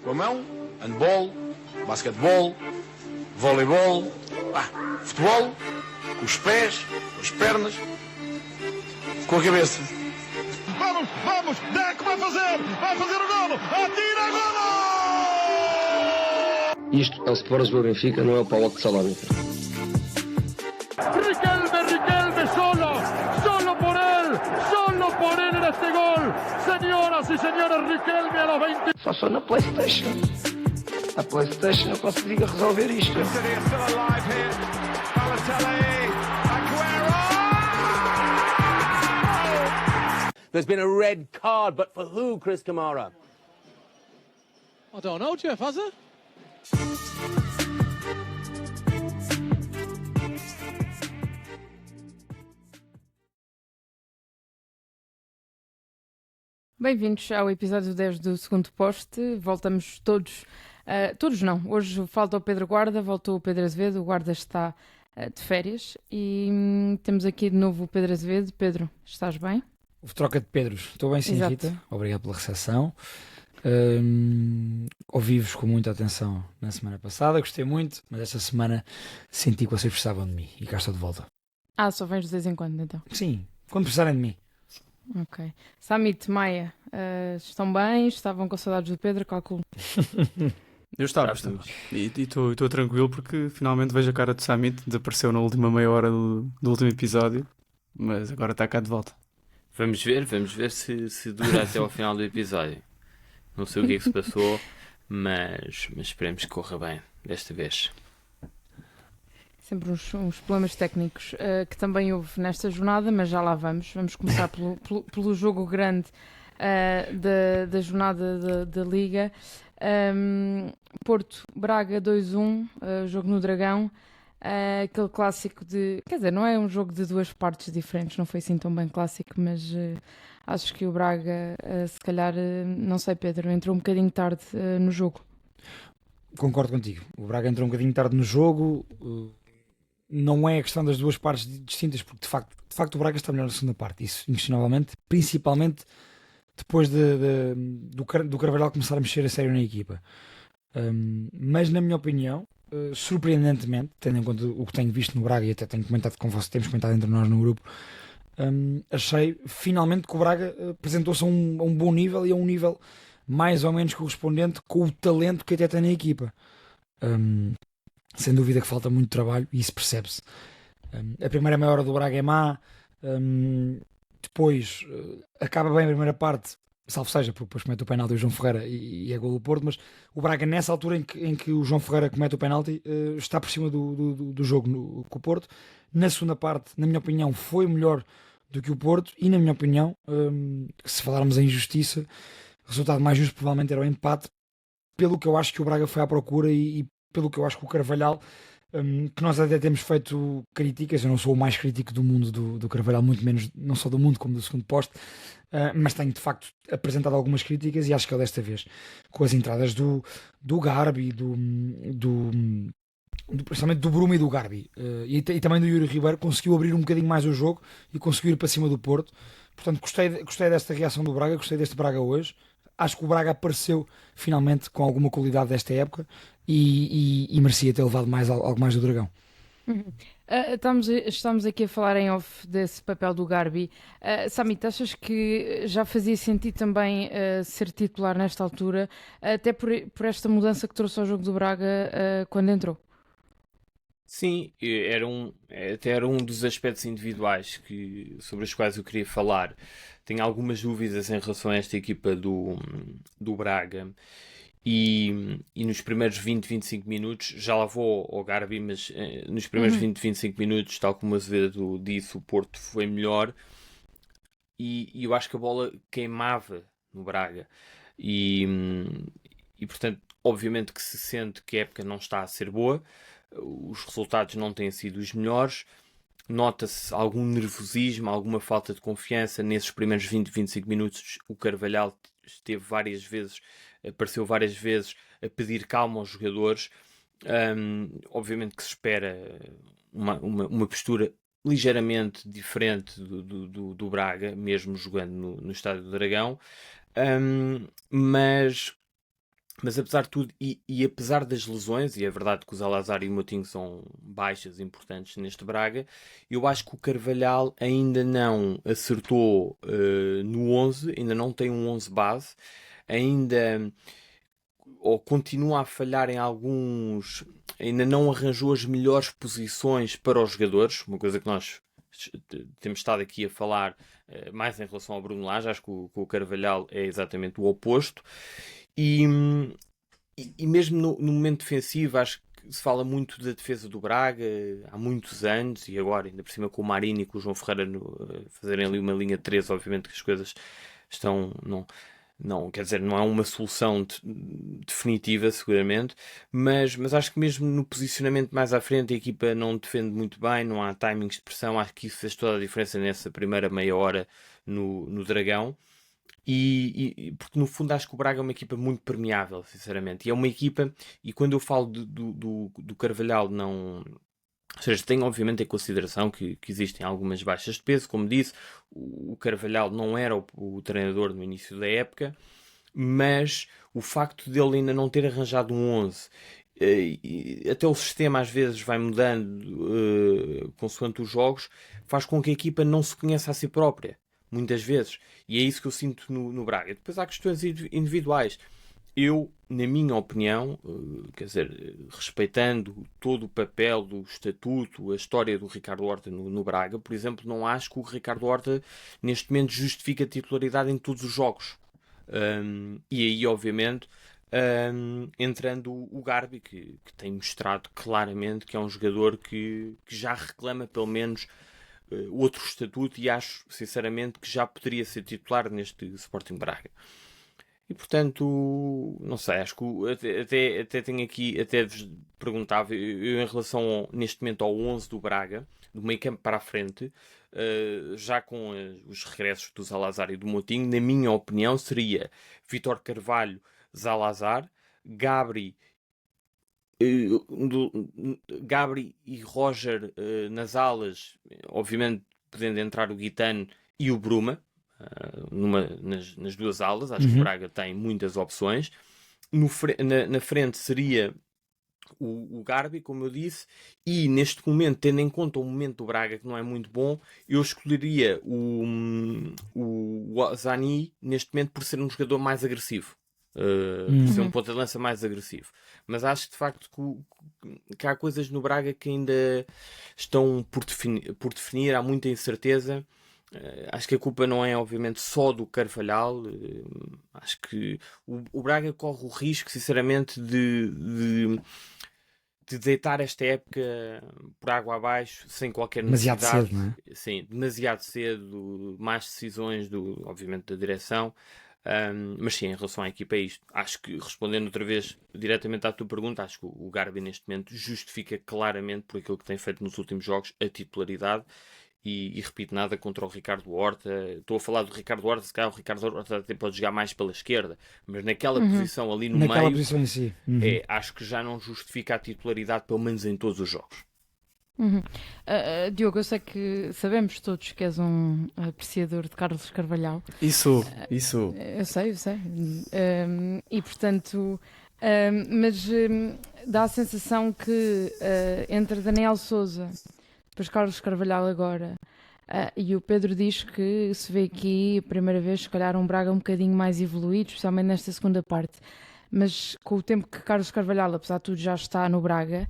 Com a mão, handball, basquetebol, voleibol, futebol, com os pés, com as pernas, com a cabeça. Vamos, Deco vai fazer o golo, atira, golo! Isto é o Sport do Benfica, não é o Paulo de Salónica. Riquelme, solo por él en este gol. Señoras y señores, Riquelme a los 20. Só sou na PlayStation. A PlayStation eu consigo resolver isto. There's been a red card, but for who, Chris Kamara? I don't know, Jeff, has it? Bem-vindos ao episódio 10 do Segundo Poste. Voltamos todos, todos não, hoje falta o Pedro Guarda, voltou o Pedro Azevedo, o Guarda está de férias e temos aqui de novo o Pedro Azevedo. Pedro, estás bem? Houve troca de Pedros. Estou bem sim, Exato. Rita. Obrigado pela recepção. Ouvi-vos com muita atenção na semana passada, gostei muito, mas esta semana senti que vocês precisavam de mim e cá estou de volta. Só vens de vez em quando então. Sim, quando precisarem de mim. Ok. Samit, Maia, estão bem? Estavam com saudades do Pedro, calculo. Eu estava. E estou tranquilo porque finalmente vejo a cara de Samit, desapareceu na última meia hora do último episódio, mas agora está cá de volta. Vamos ver se dura até ao final do episódio. Não sei o que é que se passou, mas esperemos que corra bem desta vez. Sempre uns problemas técnicos que também houve nesta jornada, mas já lá vamos. Vamos começar pelo jogo grande da jornada da Liga. Porto, Braga 2-1, jogo no Dragão. Aquele clássico de... Quer dizer, não é um jogo de duas partes diferentes, não foi assim tão bem clássico, mas acho que o Braga, se calhar, não sei, Pedro, entrou um bocadinho tarde no jogo. Concordo contigo. O Braga entrou um bocadinho tarde no jogo. Não é a questão das duas partes distintas, porque de facto o Braga está melhor na segunda parte, isso inquestionavelmente, principalmente depois do Carvalhal começar a mexer a sério na equipa. Mas na minha opinião, surpreendentemente, tendo em conta o que tenho visto no Braga e até tenho comentado com vocês, temos comentado entre nós no grupo, achei finalmente que o Braga apresentou-se a um bom nível e a um nível mais ou menos correspondente com o talento que até tem na equipa. Sem dúvida que falta muito trabalho e isso percebe-se. A primeira meia hora do Braga é má, depois acaba bem a primeira parte, salvo seja, porque depois comete o penalti o João Ferreira e é gol do Porto, mas o Braga nessa altura em que o João Ferreira comete o penalti está por cima do jogo com o Porto. Na segunda parte, na minha opinião, foi melhor do que o Porto e na minha opinião, se falarmos em injustiça, o resultado mais justo provavelmente era o empate, pelo que eu acho que o Braga foi à procura e pelo que eu acho que o Carvalhal, que nós até temos feito críticas, eu não sou o mais crítico do mundo do Carvalhal, muito menos, não só do mundo como do Segundo Poste, mas tenho de facto apresentado algumas críticas e acho que ele desta vez, com as entradas do Garbi, principalmente do Bruma e do Garbi, e também do Yuri Ribeiro, conseguiu abrir um bocadinho mais o jogo e conseguiu ir para cima do Porto. Portanto, gostei desta reação do Braga, gostei deste Braga hoje. Acho que o Braga apareceu finalmente com alguma qualidade desta época e merecia ter levado algo mais do Dragão. Estamos aqui a falar em off desse papel do Garbi. Samit, achas que já fazia sentido também ser titular nesta altura, até por esta mudança que trouxe ao jogo do Braga quando entrou? Sim, era um dos aspectos individuais sobre os quais eu queria falar. Tenho algumas dúvidas em relação a esta equipa do Braga e nos primeiros 20-25 minutos, já lá vou ao Garbi, mas nos primeiros 20-25 minutos, tal como o Azevedo disse, o Porto foi melhor e eu acho que a bola queimava no Braga e portanto, obviamente que se sente que a época não está a ser boa. Os resultados não têm sido os melhores, nota-se algum nervosismo, alguma falta de confiança nesses primeiros 20-25 minutos. O Carvalhal apareceu várias vezes a pedir calma aos jogadores. Obviamente que se espera uma postura ligeiramente diferente do Braga, mesmo jogando no Estádio do Dragão, mas Mas apesar de tudo, e apesar das lesões, e é verdade que o Zalazar e o Moutinho são baixas importantes neste Braga, eu acho que o Carvalhal ainda não acertou no 11, ainda não tem um 11 base, ainda ou continua a falhar em alguns, ainda não arranjou as melhores posições para os jogadores, uma coisa que nós temos estado aqui a falar mais em relação ao Bruno Lage. Acho que o Carvalhal é exatamente o oposto. E mesmo no momento defensivo, acho que se fala muito da defesa do Braga há muitos anos, e agora, ainda por cima, com o Marinho e com o João Ferreira fazerem ali uma linha de 3, obviamente que as coisas estão. Não, quer dizer, não é uma solução definitiva, seguramente, mas acho que mesmo no posicionamento mais à frente a equipa não defende muito bem, não há timings de pressão. Acho que isso fez toda a diferença nessa primeira meia hora no Dragão. Porque no fundo acho que o Braga é uma equipa muito permeável, sinceramente, e é uma equipa, e quando eu falo do Carvalhal, não, ou seja, tenho obviamente em consideração que existem algumas baixas de peso, como disse, o Carvalhal não era o treinador no início da época, mas o facto dele ainda não ter arranjado um 11, até o sistema às vezes vai mudando consoante os jogos, faz com que a equipa não se conheça a si própria muitas vezes, e é isso que eu sinto no Braga. Depois há questões individuais. Eu, na minha opinião, quer dizer, respeitando todo o papel do estatuto, a história do Ricardo Horta no Braga, por exemplo, não acho que o Ricardo Horta neste momento justifica a titularidade em todos os jogos. E aí, obviamente, entrando o Garbi, que tem mostrado claramente que é um jogador que já reclama pelo menos outro estatuto, e acho sinceramente que já poderia ser titular neste Sporting Braga. E portanto, não sei, acho que até tenho aqui, até vos perguntava, eu em relação neste momento ao 11 do Braga, do meio campo para a frente, já com os regressos do Zalazar e do Moutinho, na minha opinião seria Vítor Carvalho, Zalazar, Gabri e Roger nas alas, obviamente podendo entrar o Guitano e o Bruma nas duas alas. Acho que o Braga tem muitas opções. Na frente seria o Garbi, como eu disse, e neste momento, tendo em conta o momento do Braga que não é muito bom, eu escolheria o Zani neste momento por ser um jogador mais agressivo. Por ser um ponta de lança mais agressivo, mas acho que de facto que há coisas no Braga que ainda estão por definir, há muita incerteza. Acho que a culpa não é obviamente só do Carvalhal. Acho que o Braga corre o risco, sinceramente, de deitar esta época por água abaixo sem qualquer necessidade. Demasiado cedo, não é? Sim, demasiado cedo, más decisões obviamente da direção. Mas sim, em relação à equipa é isto. Acho que, respondendo outra vez diretamente à tua pergunta, acho que o Garbi neste momento justifica claramente, por aquilo que tem feito nos últimos jogos, a titularidade. E repito, nada contra o Ricardo Horta. Estou a falar do Ricardo Horta, se calhar o Ricardo Horta até pode jogar mais pela esquerda, mas naquela posição ali no meio, posição em si. acho que já não justifica a titularidade, pelo menos em todos os jogos. Diogo, eu sei que sabemos todos que és um apreciador de Carlos Carvalhal. Isso. Eu sei. E portanto, mas dá a sensação que entre Daniel Sousa, depois Carlos Carvalhal agora, e o Pedro diz que se vê aqui a primeira vez, se calhar, um Braga um bocadinho mais evoluído, especialmente nesta segunda parte. Mas com o tempo que Carlos Carvalhal, apesar de tudo, já está no Braga,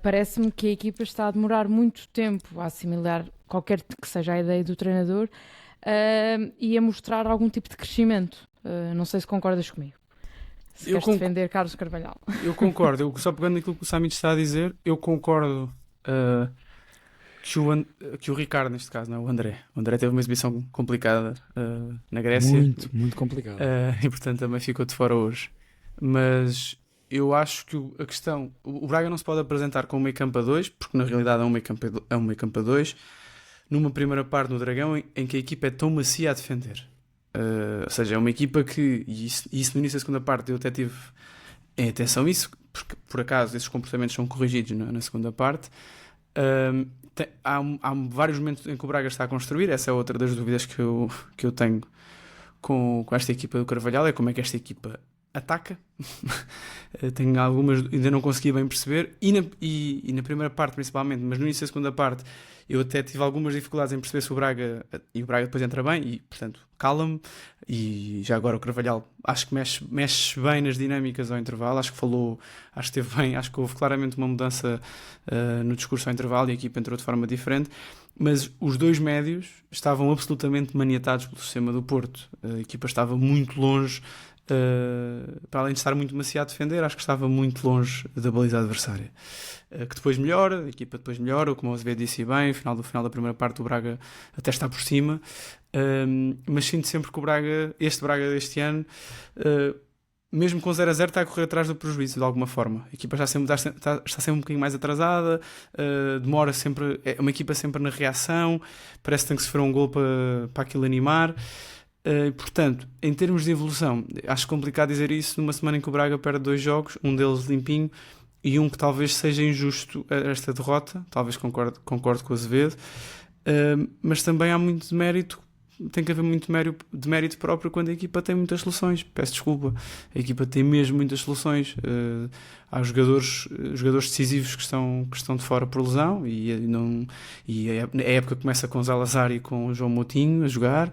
parece-me que a equipa está a demorar muito tempo a assimilar qualquer que seja a ideia do treinador e a mostrar algum tipo de crescimento. Não sei se concordas comigo. Se queres defender Carlos Carvalhal. Eu concordo. Só pegando naquilo que o Samit está a dizer, eu concordo que o Ricardo, neste caso, não é? O André. O André teve uma exibição complicada na Grécia. Muito, muito complicada. E portanto também ficou de fora hoje. Mas eu acho que a questão... O Braga não se pode apresentar com um meio campo a 2, porque na realidade é um meio campo a 2, numa primeira parte no Dragão em que a equipa é tão macia a defender. Ou seja, é uma equipa que... E isso no início da segunda parte eu até tive em atenção isso, porque por acaso esses comportamentos são corrigidos na segunda parte. Há vários momentos em que o Braga está a construir. Essa é outra das dúvidas que eu tenho com esta equipa do Carvalhal, é como é que esta equipa ataca. Tenho algumas, ainda não consegui bem perceber, e na primeira parte principalmente, mas no início da segunda parte eu até tive algumas dificuldades em perceber se o Braga, e o Braga depois entra bem e portanto cala-me, e já agora o Carvalhal acho que mexe bem nas dinâmicas ao intervalo, acho que esteve bem, acho que houve claramente uma mudança no discurso ao intervalo e a equipa entrou de forma diferente. Mas os dois médios estavam absolutamente maniatados pelo sistema do Porto. A equipa estava muito longe, para além de estar muito macia a defender, acho que estava muito longe da baliza adversária. Que depois melhora, a equipa depois melhora, como o Azevedo disse bem, no final da primeira parte o Braga até está por cima. Mas sinto sempre que o Braga deste ano, mesmo com 0-0, está a correr atrás do prejuízo de alguma forma. A equipa está sempre um bocadinho mais atrasada, demora sempre, é uma equipa sempre na reação, parece que tem que sofrer um gol para aquilo animar. Portanto, em termos de evolução, acho complicado dizer isso numa semana em que o Braga perde 2 jogos, um deles limpinho e um que talvez seja injusto esta derrota, talvez concordo com o Azevedo, mas também há muito de mérito. Tem que haver muito de mérito próprio quando a equipa tem muitas soluções. Peço desculpa, a equipa tem mesmo muitas soluções. Há jogadores decisivos que estão de fora por lesão e a época começa com o Zalazar e com o João Moutinho a jogar.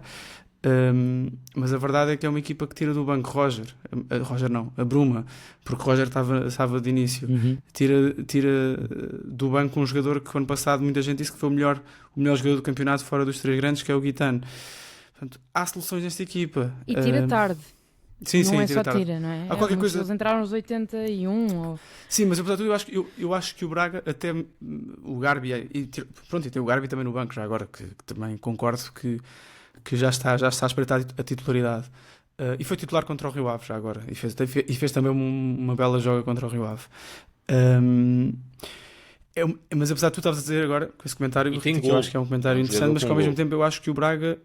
Mas a verdade é que é uma equipa que tira do banco a Bruma, porque Roger estava de início. Tira do banco um jogador que ano passado muita gente disse que foi o melhor jogador do campeonato fora dos 3 grandes, que é o Guitano. Portanto, há soluções nesta equipa. E tira tarde. Sim, não é tira só tarde. tira, não é? Há qualquer coisa... Eles entraram nos 81 ou... Sim, mas apesar de tudo eu acho que o Braga, até o Garbi e tem o Garbi também no banco já agora, que também concordo que já está a espreitar a titularidade. E foi titular contra o Rio Ave já agora. E fez também uma bela joga contra o Rio Ave. Mas apesar de tu estavas a dizer agora, com esse comentário, que eu acho que é um comentário interessante, mas que ao mesmo tempo eu acho que o Braga...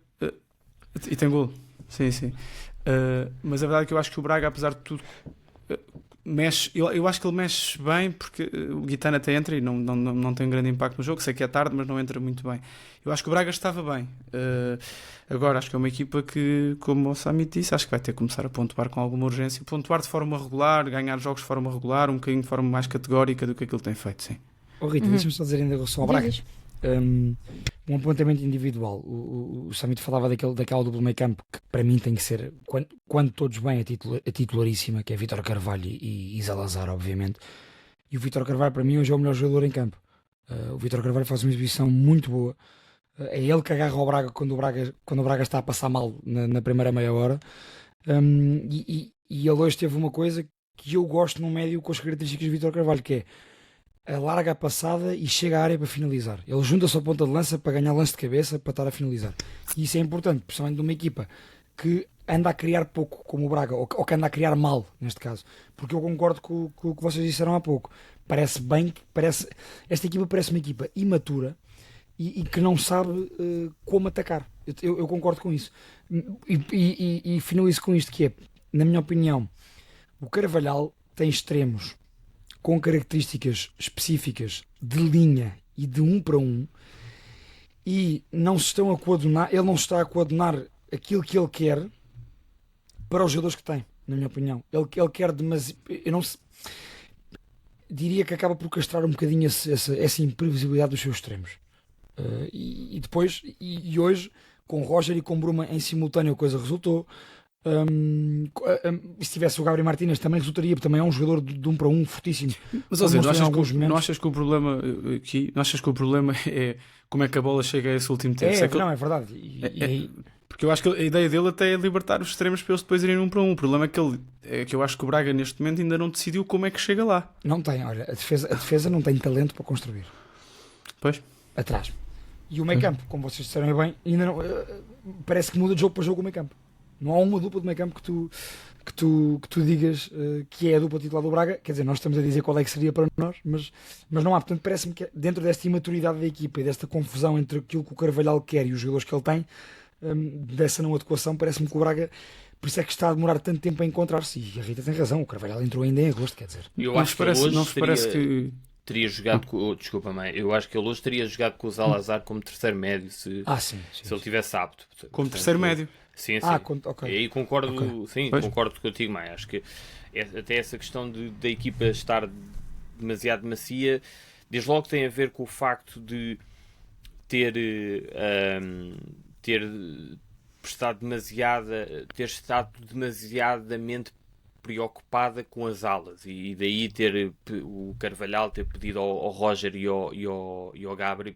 e tem gol. Sim. Mas a verdade é que eu acho que o Braga, apesar de tudo... mexe, eu acho que ele mexe bem porque o Guitano até entra e não tem um grande impacto no jogo, sei que é tarde, mas não entra muito bem. Eu acho que o Braga estava bem. Agora acho que é uma equipa que, como o Samit disse, acho que vai ter que começar a pontuar com alguma urgência, pontuar de forma regular, ganhar jogos de forma regular, um bocadinho de forma mais categórica do que aquilo que tem feito, sim. Rita, deixa-me só dizer ainda em relação ao Braga. Um apontamento individual. O Samit falava daquela dupla meio campo que para mim tem que ser, quando todos bem, a titularíssima, que é Vítor Carvalho e Zalazar, obviamente. E o Vítor Carvalho para mim hoje é o melhor jogador em campo. O Vítor Carvalho faz uma exibição muito boa. É ele que agarra o Braga quando o Braga está a passar mal na primeira meia hora. E ele hoje teve uma coisa que eu gosto no médio com as características de Vítor Carvalho, que é larga a passada e chega à área para finalizar. Ele junta-se ao ponta de lança para ganhar lance de cabeça para estar a finalizar. E isso é importante, principalmente de uma equipa que anda a criar pouco, como o Braga, ou que anda a criar mal, neste caso. Porque eu concordo com o que vocês disseram há pouco. Esta equipa parece uma equipa imatura e que não sabe como atacar. Eu concordo com isso. E finalizo com isto, que é, na minha opinião, o Carvalhal tem extremos com características específicas de linha e de 1 para 1 e não se estão a coadunar, ele não está a coadunar aquilo que ele quer para os jogadores que tem, na minha opinião. Ele quer demasiado, eu não diria que acaba por castrar um bocadinho essa imprevisibilidade dos seus extremos. E depois, e hoje, com Roger e com Bruma em simultâneo, a coisa resultou. Se tivesse o Gabriel Martínez também resultaria, porque também é um jogador de 1 para 1 fortíssimo. Mas não achas que o problema aqui, não achas que o problema é como é que a bola chega a esse último terço? É verdade. Porque eu acho que a ideia dele até é libertar os extremos para eles depois irem 1 para 1. O problema é que eu acho que o Braga neste momento ainda não decidiu como é que chega lá. Não tem, olha, a defesa não tem talento para construir. Pois. Atrás. E o meio campo, como vocês disseram bem, ainda não, parece que muda de jogo para jogo o meio campo. Não há uma dupla de meio campo que tu digas que é a dupla titular do Braga. Quer dizer, nós estamos a dizer qual é que seria para nós, mas não há. Portanto, parece-me que dentro desta imaturidade da equipa e desta confusão entre aquilo que o Carvalhal quer e os jogadores que ele tem, dessa não adequação, parece-me que o Braga, por isso é que está a demorar tanto tempo a encontrar-se. E a Rita tem razão, o Carvalhal entrou ainda em agosto, quer dizer. Eu acho que hoje parece que teria jogado com... Desculpa, mãe. Eu acho que ele hoje teria jogado com o Zalazar como terceiro médio se ele tivesse apto. Como terceiro médio? Sim. Ok. E aí concordo, Ok. concordo contigo, mãe. Acho que até essa questão da equipa estar demasiado macia, desde logo tem a ver com o facto de ter estado demasiadamente preocupada com as alas e daí ter o Carvalhal ter pedido ao Roger e ao Gabri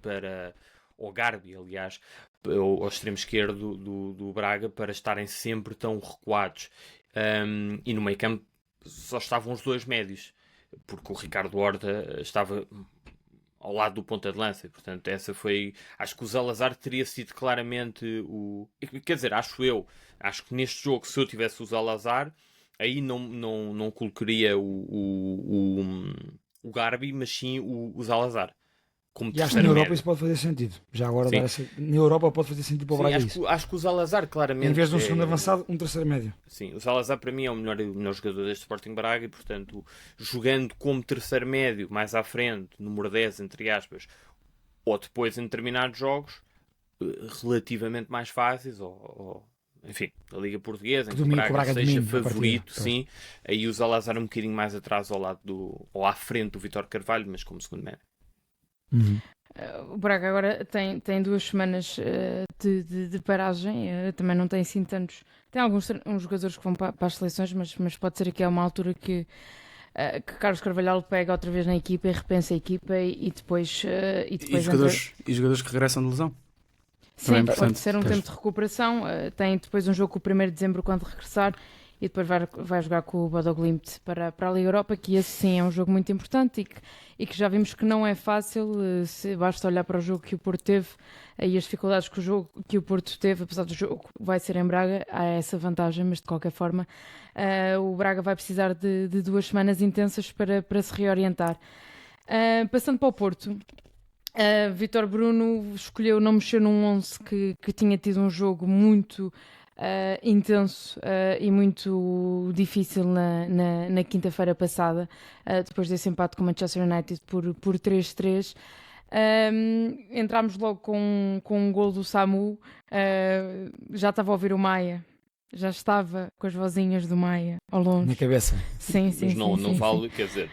ao Garbi, aliás, ao extremo esquerdo do Braga, para estarem sempre tão recuados. E no meio campo só estavam os dois médios, porque o Ricardo Horta estava ao lado do ponta de lança, portanto acho que o Zalazar teria sido claramente quer dizer, acho que neste jogo, se eu tivesse o Zalazar, aí não colocaria o Garbi, mas sim o Zalazar como E acho que na Europa isso pode fazer sentido. Já agora, na Europa pode fazer sentido para o Braga isso. Acho que o Zalazar claramente... Em vez de um segundo avançado, um terceiro médio. Sim, o Zalazar para mim é o melhor jogador deste Sporting Braga e, portanto, jogando como terceiro médio, mais à frente, número 10, entre aspas, ou depois em determinados jogos, relativamente mais fáceis, ou enfim, da Liga Portuguesa, em que o Braga seja favorito, sim, aí o Zalazar um bocadinho mais atrás ou à frente do Vítor Carvalho, mas como segundo médio. O Braga agora tem 2 semanas de paragem, também não tem assim tantos. Tem alguns jogadores que vão para as seleções, mas pode ser que é uma altura que Carlos Carvalhal pega outra vez na equipa e repensa a equipa e depois. E jogadores que regressam de lesão. Sim, pode ser um tempo de recuperação. Tem depois um jogo com o 1º de dezembro quando regressar. E depois vai jogar com o Bodo Glimt para a Liga Europa, que esse sim é um jogo muito importante e que já vimos que não é fácil. Basta olhar para o jogo que o Porto teve e as dificuldades que o Porto teve, apesar do jogo vai ser em Braga, há essa vantagem, mas de qualquer forma o Braga vai precisar de 2 semanas intensas para se reorientar. Passando para o Porto, Vítor Bruno escolheu não mexer num 11 que tinha tido um jogo muito intenso e muito difícil na quinta-feira passada, depois desse empate com o Manchester United por 3-3. Entramos logo com um gol do Samu. Já estava a ouvir o Maia, já estava com as vozinhas do Maia ao longe na cabeça. Sim, mas não vale, quer dizer,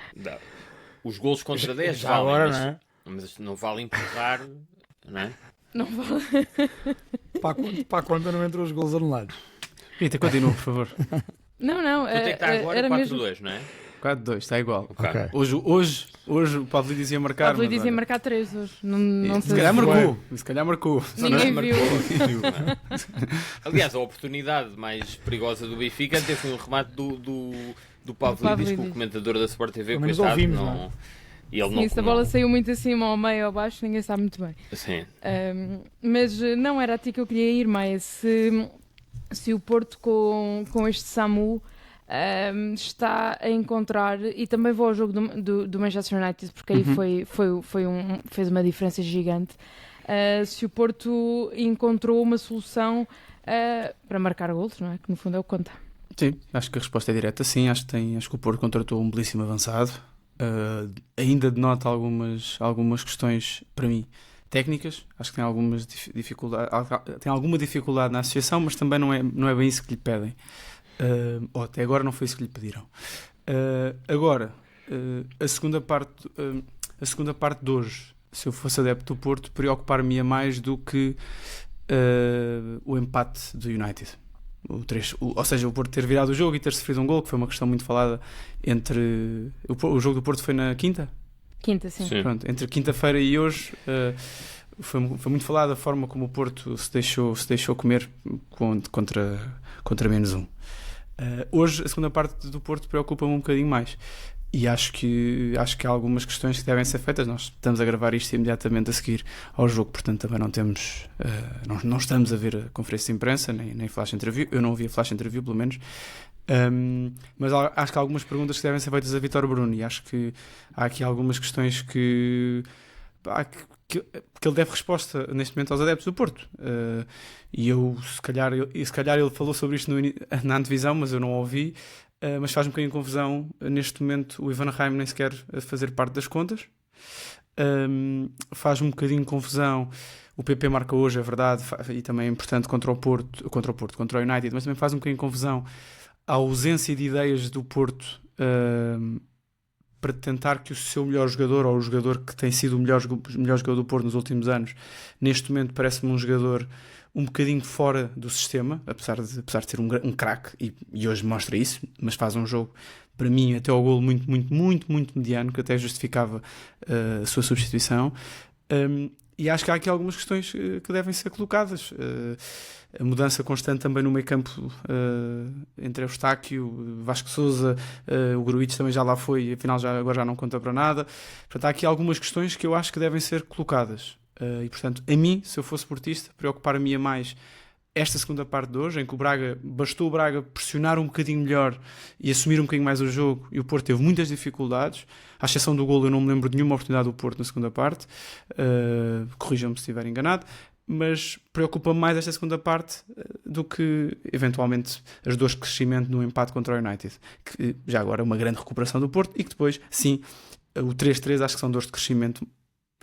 os golos contra 10 valem, agora, mas, não é? Mas não vale empurrar, não é? Não vale. Para a conta não entram os golos anulados. Rita, continua, por favor. Não. Quanto é que está agora? Era 4-2, mesmo... não é? 4-2, está igual. Okay. Hoje o Pablo dizia marcar. Pablo dizia marcar 3 hoje. Não se calhar marcou. Ninguém viu. Aliás, a oportunidade mais perigosa do Benfica até foi um remate do Pavlidis, que o comentador da Sport TV, coitado, não... E ele sim, se a bola saiu muito acima ou meio ou baixo, ninguém sabe muito bem. Sim. Mas não era a ti que eu queria ir, Maia. Se o Porto com este Samu está a encontrar, e também vou ao jogo do Manchester United, porque aí fez uma diferença gigante. Se o Porto encontrou uma solução para marcar golos, não é? Que no fundo é o que conta. Sim, acho que a resposta é direta, sim. Acho que o Porto contratou um belíssimo avançado. Ainda denota algumas questões, para mim, técnicas. Acho que tem alguma dificuldade na associação, mas também não é bem isso que lhe pedem. Até agora não foi isso que lhe pediram. Agora, a segunda parte de hoje, se eu fosse adepto do Porto, preocupar-me-ia mais do que o empate do United. Ou seja, o Porto ter virado o jogo e ter sofrido um gol, que foi uma questão muito falada entre... O jogo do Porto foi na quinta? Quinta, sim. Pronto, entre quinta-feira e hoje foi muito falada a forma como o Porto se deixou comer contra menos um. Hoje a segunda parte do Porto preocupa-me um bocadinho mais. E acho que há algumas questões que devem ser feitas. Nós estamos a gravar isto imediatamente a seguir ao jogo, portanto também não estamos a ver a conferência de imprensa, nem flash interview. Eu não ouvi a flash interview, pelo menos. Mas acho que há algumas perguntas que devem ser feitas a Vítor Bruno, e acho que há aqui algumas questões que ele deve resposta neste momento aos adeptos do Porto. E se calhar ele falou sobre isto na antevisão, mas eu não ouvi. Mas faz um bocadinho de confusão neste momento o Ivan Reim nem sequer a fazer parte das contas. Faz-me um bocadinho confusão. O PP marca hoje, é verdade, e também é importante contra o United, mas também faz um bocadinho confusão a ausência de ideias do Porto para tentar que o seu melhor jogador, ou o jogador que tem sido o melhor jogador do Porto nos últimos anos, neste momento parece-me um jogador um bocadinho fora do sistema, apesar de ser um craque, e hoje mostra isso, mas faz um jogo, para mim, até ao golo muito mediano, que até justificava a sua substituição. E acho que há aqui algumas questões que devem ser colocadas. A mudança constante também no meio campo entre Eustáquio, Vasco Sousa, o Gruitch também já lá foi e afinal agora já não conta para nada. Portanto, há aqui algumas questões que eu acho que devem ser colocadas. E portanto, a mim, se eu fosse portista, preocupar-me mais esta segunda parte de hoje, em que bastou o Braga pressionar um bocadinho melhor e assumir um bocadinho mais o jogo, e o Porto teve muitas dificuldades, à exceção do golo. Eu não me lembro de nenhuma oportunidade do Porto na segunda parte, corrijam-me se estiver enganado, mas preocupa-me mais esta segunda parte do que eventualmente as dores de crescimento no empate contra o United, que já agora é uma grande recuperação do Porto, e que depois, sim, o 3-3 acho que são dores de crescimento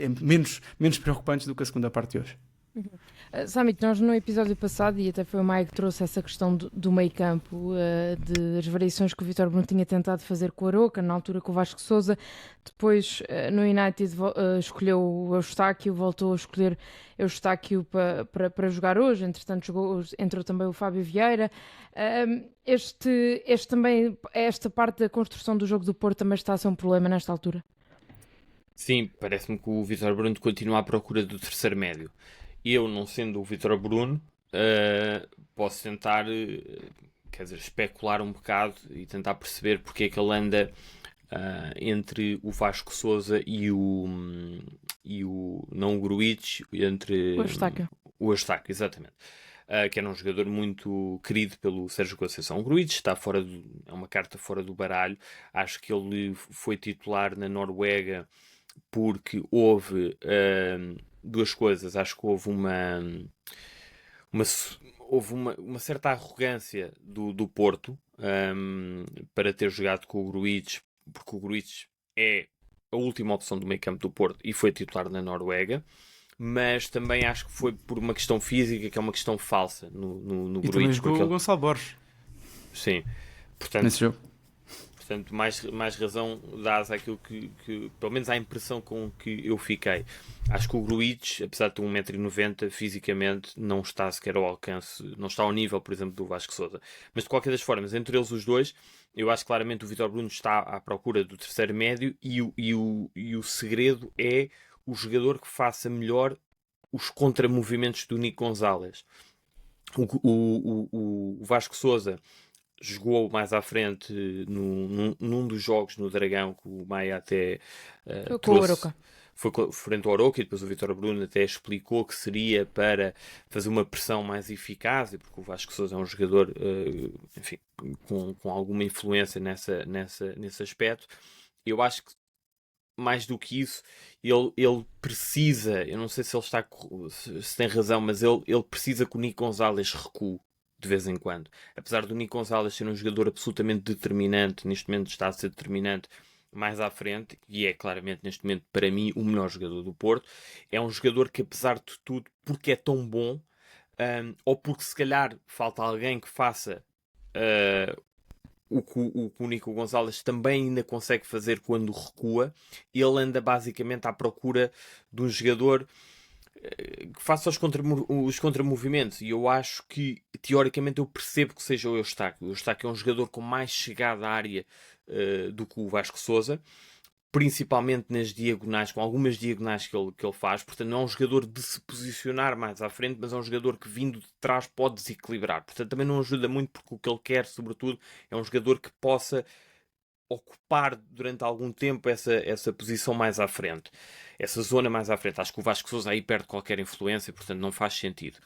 menos preocupantes do que a segunda parte de hoje. Samit, nós no episódio passado, e até foi o Maia que trouxe essa questão do meio campo, das variações que o Vítor Bruno tinha tentado fazer com o Aroca, na altura com o Vasco Sousa, depois no United escolheu o Eustáquio, voltou a escolher Eustáquio para jogar hoje, entretanto entrou também o Fábio Vieira. Esta parte da construção do jogo do Porto também está a ser um problema nesta altura? Sim, parece-me que o Vítor Bruno continua à procura do terceiro médio. Eu, não sendo o Vítor Bruno, posso tentar, especular um bocado e tentar perceber porque é que ele anda entre o Vasco Sousa e o não o Gruitch, entre o Eustáquio, exatamente. Que era um jogador muito querido pelo Sérgio Conceição. O Gruitch está é uma carta fora do baralho. Acho que ele foi titular na Noruega porque houve duas coisas. Acho que houve uma certa arrogância do Porto para ter jogado com o Gruitch, porque o Gruitch é a última opção do meio campo do Porto e foi titular na Noruega, mas também acho que foi por uma questão física, que é uma questão falsa no e Gruitch. Também jogou o Gonçalo Borges. Sim. Portanto, nesse jogo. Portanto, mais razão dás àquilo que, pelo menos à impressão com que eu fiquei. Acho que o Gruitch, apesar de ter 1,90m, fisicamente não está sequer ao alcance, não está ao nível, por exemplo, do Vasco Sousa. Mas de qualquer das formas, entre eles os dois, eu acho que claramente o Vítor Bruno está à procura do terceiro médio e o segredo é o jogador que faça melhor os contramovimentos do Nico Gonzalez. O Vasco Sousa jogou mais à frente num dos jogos no Dragão, que o Maia até trouxe. Foi frente ao Aroca, e depois o Vítor Bruno até explicou que seria para fazer uma pressão mais eficaz, porque o Vasco Sousa é um jogador enfim, com alguma influência nesse aspecto. Eu acho que mais do que isso, ele precisa, eu não sei se ele se tem razão, mas ele precisa que o Nico Gonzalez recue de vez em quando. Apesar do Nico Gonzalez ser um jogador absolutamente determinante, neste momento está a ser determinante mais à frente, e é claramente neste momento para mim o melhor jogador do Porto, é um jogador que, apesar de tudo, porque é tão bom, ou porque se calhar falta alguém que faça o que o Nico Gonzalez também ainda consegue fazer quando recua, ele anda basicamente à procura de um jogador que faça os contramovimentos, e eu acho que teoricamente eu percebo que seja o Eustáquio. O Eustáquio é um jogador com mais chegada à área do que o Vasco Sousa, principalmente nas diagonais, com algumas diagonais que ele faz. Portanto, não é um jogador de se posicionar mais à frente, mas é um jogador que, vindo de trás, pode desequilibrar. Portanto, também não ajuda muito, porque o que ele quer, sobretudo, é um jogador que possa ocupar durante algum tempo essa posição mais à frente, essa zona mais à frente. Acho que o Vasco Sousa aí perde qualquer influência, portanto não faz sentido.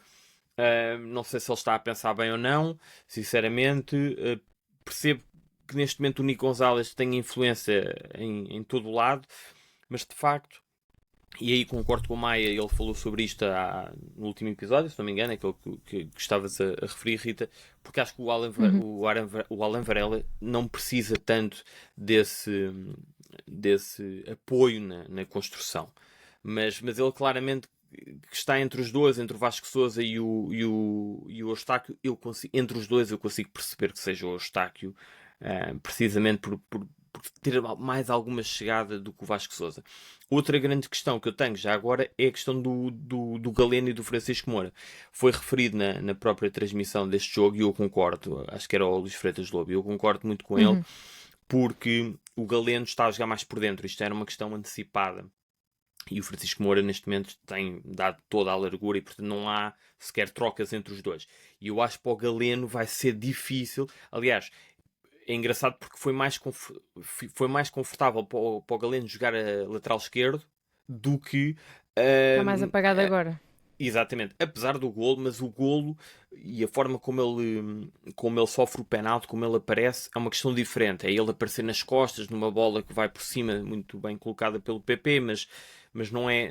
Não sei se ele está a pensar bem ou não, sinceramente. Percebo que neste momento o Nico Gonzalez tem influência em todo o lado, mas de facto, e aí concordo com o Maia, ele falou sobre isto no último episódio, se não me engano, aquele que estavas a referir, Rita, porque acho que o Alan Varela não precisa tanto desse apoio na construção. Mas ele claramente que está entre os dois, entre o Vasco Sousa e o Eustáquio, entre os dois eu consigo perceber que seja o Eustáquio, precisamente por ter mais alguma chegada do que o Vasco Sousa. Outra grande questão que eu tenho já agora é a questão do Galeno e do Francisco Moura. Foi referido na própria transmissão deste jogo e eu concordo, acho que era o Luís Freitas Lobo, eu concordo muito com ele, porque o Galeno está a jogar mais por dentro, isto era uma questão antecipada. E o Francisco Moura neste momento tem dado toda a largura e portanto não há sequer trocas entre os dois. E eu acho que para o Galeno vai ser difícil. Aliás, é engraçado porque foi mais confortável para o Galeno jogar a lateral esquerdo do que... Está mais apagado agora. Exatamente, apesar do golo, mas o golo e a forma como ele sofre o penalti, como ele aparece, é uma questão diferente. É ele aparecer nas costas, numa bola que vai por cima, muito bem colocada pelo PP, mas não é...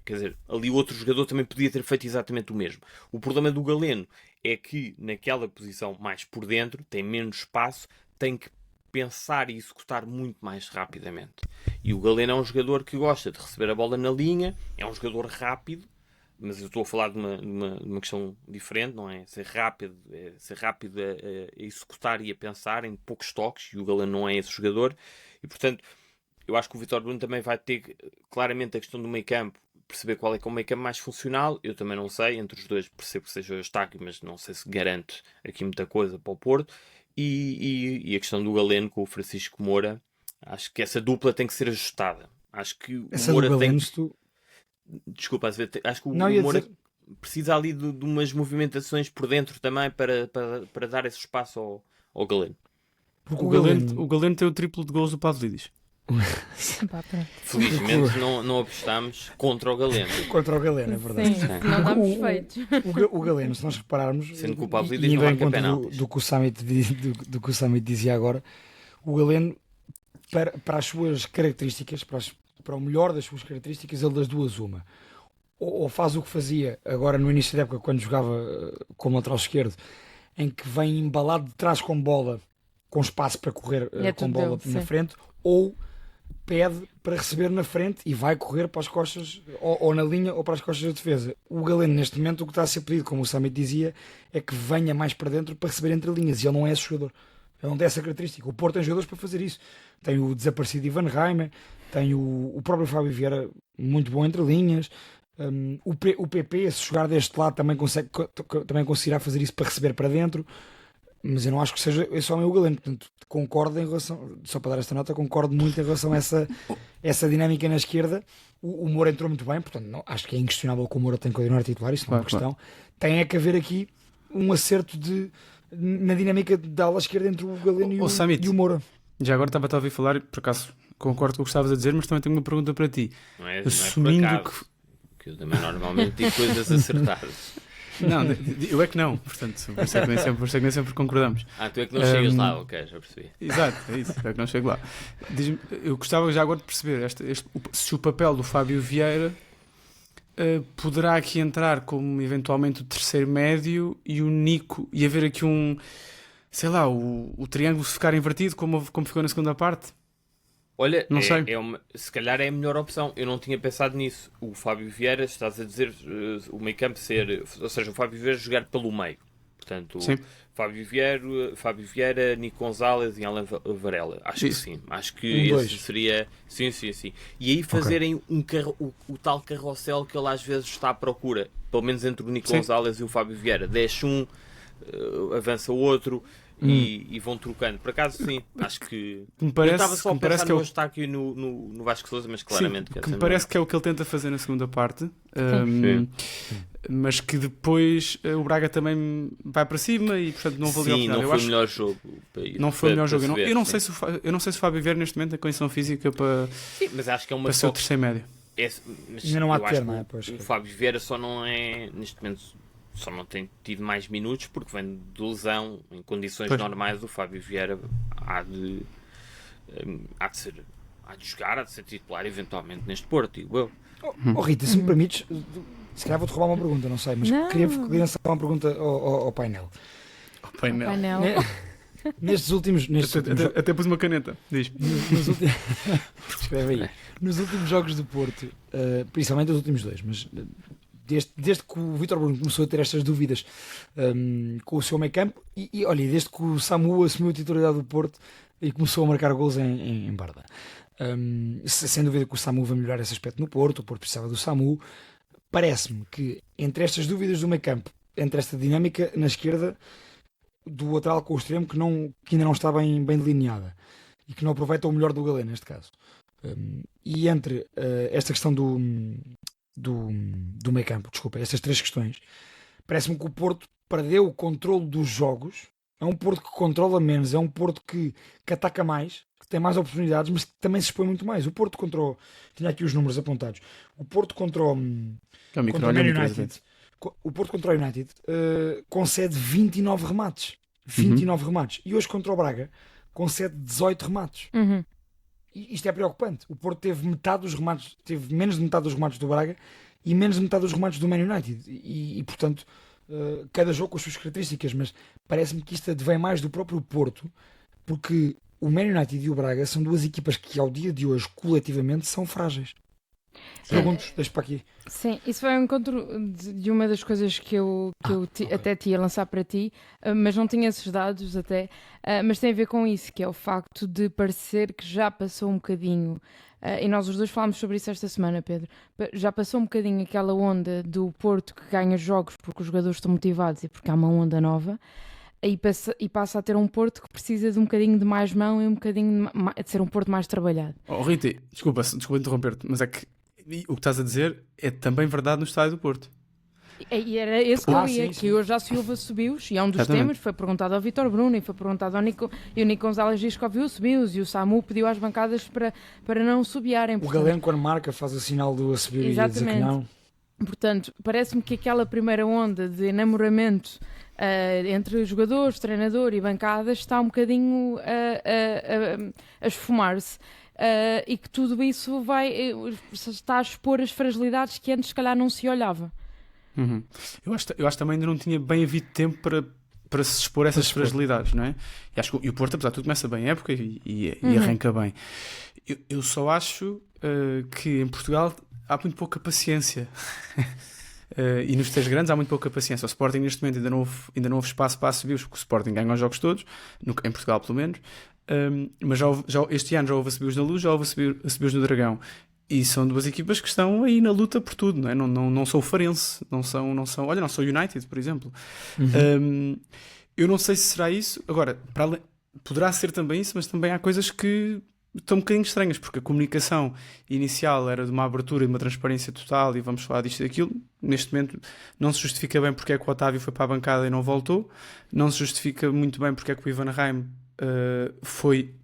Quer dizer, ali outro jogador também podia ter feito exatamente o mesmo. O problema do Galeno é que naquela posição mais por dentro, tem menos espaço, tem que pensar e executar muito mais rapidamente. E o Galeno é um jogador que gosta de receber a bola na linha, é um jogador rápido, mas eu estou a falar de uma questão diferente, não é? Ser rápido a executar e a pensar em poucos toques, e o Galeno não é esse jogador, e portanto eu acho que o Vítor Bruno também vai ter claramente a questão do meio campo, perceber qual é que é o meio campo mais funcional. Eu também não sei, entre os dois percebo que seja o Eustáquio, mas não sei se garante aqui muita coisa para o Porto, e a questão do Galeno com o Francisco Moura, acho que essa dupla tem que ser ajustada. Acho que o Moura tem... Desculpa, acho que o Moura precisa ali de umas movimentações por dentro também para dar esse espaço ao Galeno. O Galeno tem o triplo de gols do Pavlidis. Felizmente não apostámos contra o Galeno. Contra o Galeno, é verdade. Sim, não damos feitos. O Galeno, se nós repararmos, sendo que o Pavlidis e não bem marca penaltis. do que o Summit dizia agora, o Galeno, para as suas características, para o melhor das suas características, ele das duas uma. Ou faz o que fazia agora no início da época, quando jogava como lateral esquerdo, em que vem embalado de trás com bola, com espaço para correr com bola na frente, ou pede para receber na frente e vai correr para as costas, ou na linha ou para as costas da defesa. O Galeno, neste momento, o que está a ser pedido, como o Summit dizia, é que venha mais para dentro para receber entre linhas, e ele não é esse jogador. Ele não tem essa característica. O Porto tem jogadores para fazer isso. Tem o desaparecido Ivan Reimer, tem o próprio Fábio Vieira, muito bom entre linhas. O PP, se jogar deste lado, também conseguirá fazer isso para receber para dentro. Mas eu não acho que seja esse homem o Galeno. Portanto, concordo em relação, só para dar esta nota, concordo muito em relação a essa dinâmica na esquerda. O Moura entrou muito bem, portanto, não, acho que é inquestionável que o Moura tem que continuar titular, isso não é uma questão. Tem é que haver aqui um acerto na dinâmica da ala esquerda entre o Galeno e o Moura. Já agora estava a ouvir falar, por acaso concordo com o que estavas a dizer, mas também tenho uma pergunta para ti. Não é por acaso, que eu também normalmente digo coisas acertadas. Não, eu é que não, portanto, por isso é que nem sempre concordamos. Tu é que não chegas lá, ok, já percebi. Exato, é isso, é que não chego lá. Eu gostava já agora de perceber se o papel do Fábio Vieira poderá aqui entrar como eventualmente o terceiro médio e o Nico, e haver aqui sei lá, o triângulo se ficar invertido como ficou na segunda parte. Olha, não sei. Se calhar é a melhor opção. Eu não tinha pensado nisso. O Fábio Vieira, estás a dizer, o meio campo ser... Ou seja, o Fábio Vieira jogar pelo meio. Portanto, sim. Fábio Vieira, Nico Gonzalez e Alan Varela. Acho que sim. Acho que esse seria... Sim. E aí fazerem o tal carrossel que ele às vezes está à procura. Pelo menos entre o Nico Gonzalez e o Fábio Vieira. Desce um, avança o outro... E vão trocando. Por acaso, sim, acho que... eu estava só a pensar no Eustáquio e no Vasco Sousa, mas claramente... Sim, que me parece que é o que ele tenta fazer na segunda parte, mas que depois o Braga também vai para cima e, portanto, não valeu ao final. Não foi o melhor jogo. Não foi o melhor jogo. Eu não sei se o Fábio Vieira neste momento tem condição física para ser o terceiro médio. Ainda não há termo, não é? O Fábio Vieira só não é, neste momento... Só não tem tido mais minutos porque vem de lesão. Em condições normais, o Fábio Vieira há de jogar, há de ser titular eventualmente neste Porto, digo eu. Rita, se me permites, se calhar vou-te roubar uma pergunta, não sei, mas queria lançar uma pergunta ao painel. Ao painel. nestes últimos Até pus uma caneta. Diz. Escreve aí. Nos últimos jogos do Porto, principalmente os últimos dois, mas desde que o Vítor Bruno começou a ter estas dúvidas com o seu meio campo, e olha, desde que o Samu assumiu a titularidade do Porto e começou a marcar gols em Barda. Sem dúvida que o Samu vai melhorar esse aspecto no Porto, o Porto precisava do Samu. Parece-me que entre estas dúvidas do meio campo, entre esta dinâmica na esquerda do lateral com o extremo que ainda não está bem delineada e que não aproveita o melhor do Galeno neste caso, e entre esta questão do meio campo, desculpa, estas três questões, parece-me que o Porto perdeu o controle dos jogos. É um Porto que controla menos, é um Porto que ataca mais, que tem mais oportunidades, mas que também se expõe muito mais. O Porto tinha aqui os números apontados, o Porto contra o Man United, o Porto contra o United concede 29 remates. 29 remates. E hoje contra o Braga concede 18 remates. E isto é preocupante. O Porto teve metade dos remates, teve menos de metade dos remates do Braga e menos de metade dos remates do Man United. E portanto, cada jogo com as suas características, mas parece-me que isto advém mais do próprio Porto, porque o Man United e o Braga são duas equipas que ao dia de hoje coletivamente são frágeis. Pergunto, deixo para aqui. Sim, isso foi um encontro de uma das coisas que eu até te ia lançar para ti, mas não tinha esses dados até, mas tem a ver com isso, que é o facto de parecer que já passou um bocadinho, e nós os dois falámos sobre isso esta semana, Pedro, já passou um bocadinho aquela onda do Porto que ganha jogos porque os jogadores estão motivados e porque há uma onda nova, e passa a ter um Porto que precisa de um bocadinho de mais mão e um bocadinho de ser um Porto mais trabalhado. Oh, Rita, desculpa interromper-te, mas é que o que estás a dizer é também verdade no estádio do Porto. E era esse que eu ia, sim. que hoje a Silva subiu-os, e é um dos temas, foi perguntado ao Vítor Bruno e foi perguntado ao Nico, e o Nico Gonzalez diz que ouviu subiu-os, e o Samu pediu às bancadas para não subiarem. O Galeno, quando marca, faz o sinal do a subir e a dizer que não. Portanto, parece-me que aquela primeira onda de enamoramento entre jogadores, treinador e bancadas está um bocadinho a esfumar-se. E que tudo isso está a expor as fragilidades que antes se calhar não se olhava. Eu acho também ainda não tinha bem havido tempo para se expor essas fragilidades, não é? E acho que o Porto, apesar de tudo, começa bem a época e arranca bem. Eu só acho que em Portugal há muito pouca paciência. E nos três grandes há muito pouca paciência. O Sporting neste momento ainda não houve espaço para subir, porque o Sporting ganha os jogos todos, em Portugal pelo menos. Mas já este ano já houve a subir na Luz, já houve a subir no Dragão, e são duas equipas que estão aí na luta por tudo, não é? Não sou o Farense, não sou o United, por exemplo. Eu não sei se será isso. Agora, poderá ser também isso, mas também há coisas que estão um bocadinho estranhas, porque a comunicação inicial era de uma abertura e de uma transparência total, e vamos falar disto e daquilo. Neste momento não se justifica bem porque é que o Otávio foi para a bancada e não voltou, não se justifica muito bem porque é que o Ivan Reim foi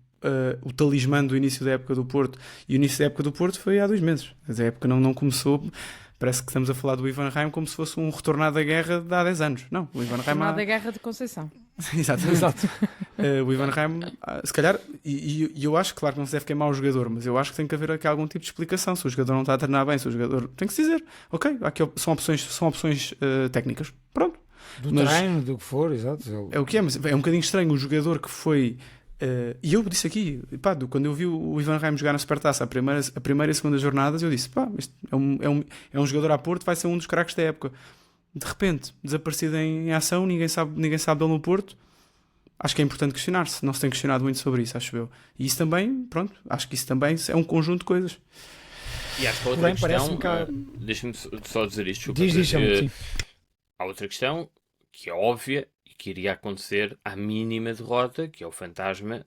o talismã do início da época do Porto, e o início da época do Porto foi há 2 meses. A época não começou. Parece que estamos a falar do Ivan Reim como se fosse um retornado da guerra de há 10 anos. Não, o Ivan Reim... Retornado da guerra de Conceição. Exato. O Ivan Reim, se calhar, e eu acho, claro que não se deve queimar o jogador, mas eu acho que tem que haver aqui algum tipo de explicação. Se o jogador não está a treinar bem, se o jogador... Tem que se dizer, ok, aqui são opções técnicas. Pronto. Do treino, do que for, exato. É o que é, mas é um bocadinho estranho o jogador que foi... e eu disse aqui, quando eu vi o Ivan Reim jogar na Supertaça a primeira e a segunda jornadas, eu disse, isto é um jogador a Porto, vai ser um dos craques da época. De repente, desaparecido em ação, ninguém sabe dele no Porto. Acho que é importante questionar-se, não se tem questionado muito sobre isso, acho eu. E isso também, acho que isso também é um conjunto de coisas. E acho que a outra questão, deixa-me só dizer isto, Diz, há outra questão que é óbvia e que iria acontecer à mínima derrota, que é o fantasma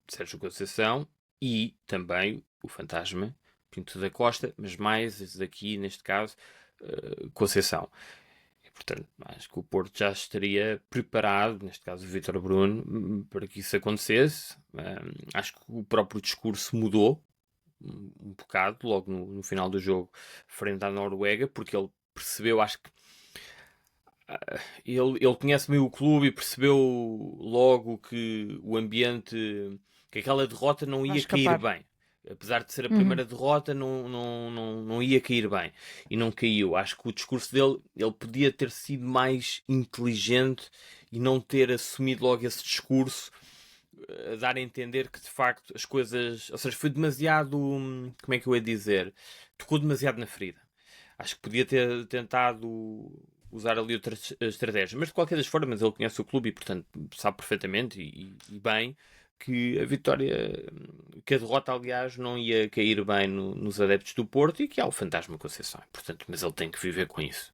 de Sérgio Conceição e também o fantasma Pinto da Costa, mas mais esse daqui, neste caso, Conceição. E, portanto, acho que o Porto já estaria preparado, neste caso o Vítor Bruno, para que isso acontecesse. Acho que o próprio discurso mudou um bocado logo no final do jogo frente à Noruega, porque ele percebeu, acho que ele conhece bem o clube e percebeu logo que o ambiente, que aquela derrota não ia cair bem. Apesar de ser a primeira derrota, não ia cair bem. E não caiu. Acho que o discurso dele, ele podia ter sido mais inteligente e não ter assumido logo esse discurso a dar a entender que de facto as coisas, ou seja, foi demasiado, como é que eu ia dizer, tocou demasiado na ferida. Acho que podia ter tentado usar ali outras estratégias, mas de qualquer das formas ele conhece o clube e portanto sabe perfeitamente e bem que a vitória, que a derrota aliás não ia cair bem nos adeptos do Porto e que há o fantasma Conceição, portanto, mas ele tem que viver com isso,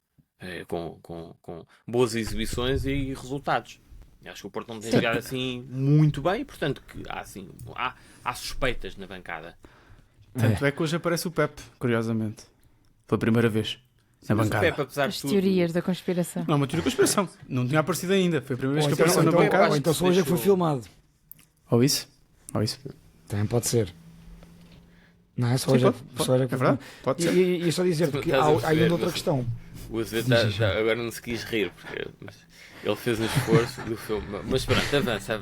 com boas exibições e resultados. Acho que o Porto não tem jogado assim muito bem e portanto que há suspeitas na bancada. Tanto é que hoje aparece o Pep, curiosamente. Pela primeira vez. Na Mas bancada. o Pepe, apesar As de tudo, teorias da conspiração. Não, uma teoria de conspiração. Não tinha aparecido ainda. Foi a primeira vez Ou que então, apareceu ou na então, bancada. ou então só hoje é que foi filmado. Ou isso? Também pode ser. Não é só Sim, hoje, pode. só hoje É verdade, pode ser. E só dizer, porque Estás a há ainda perceber, outra mas- questão. o Azevedo agora não se quis rir porque mas ele fez um esforço do filme. Mas pronto, avança.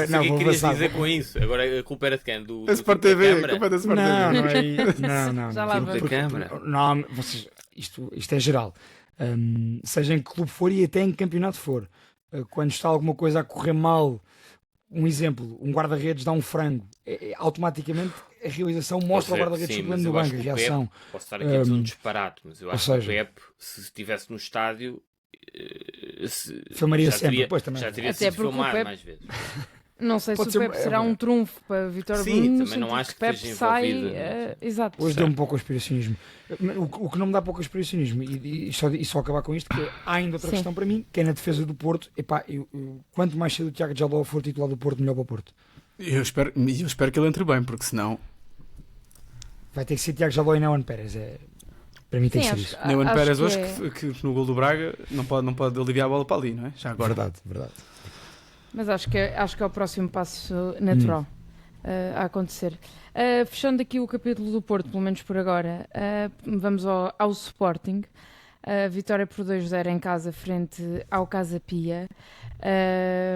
Não, O que vou querias avançar. dizer com isso? Agora a culpa era de quem? Do A Sport filme da TV. Câmara? A culpa é da Sport Não, TV. não é. Não. Já lá Filme vamos. da Câmara. Não, vocês, isto é geral. Seja em que clube for e até em que campeonato for. Quando está alguma coisa a correr mal, um exemplo, um guarda-redes dá um frango, automaticamente a realização mostra ao guarda-redes Sim, suplente mas no eu acho banco, a que o reação. Pepe, posso estar aqui a dizer um disparate, mas eu ou acho seja- que o Pepe, se estivesse no estádio, Filmaria já sempre, teria, pois, também. já teria Até sido porque o filmado Pepe- mais vezes. Não sei Pode se o ser- Pepe será um trunfo para a Vitória Sim, Bruno, no também não sentido acho que Pepe esteja sai, envolvido. exato. Hoje deu-me um pouco ao conspiracionismo. O que não me dá pouco ao conspiracionismo, e só acabar com isto, que há ainda outra Sim. questão para mim, que é na defesa do Porto. Epá, quanto mais cedo o Tiago Jaló for titular do Porto, melhor para o Porto. Eu espero que ele entre bem, porque senão Vai ter que ser Tiago Jaló e não Juan Pérez. Para mim tem que Sim, ser acho, isso. Neumann acho Pérez que hoje é- que no gol do Braga não pode aliviar a bola para ali, não é? Já agora. Verdade. Mas acho que é o próximo passo natural a acontecer. Fechando aqui o capítulo do Porto, pelo menos por agora, vamos ao Sporting. Vitória por 2-0 em casa frente ao Casa Pia.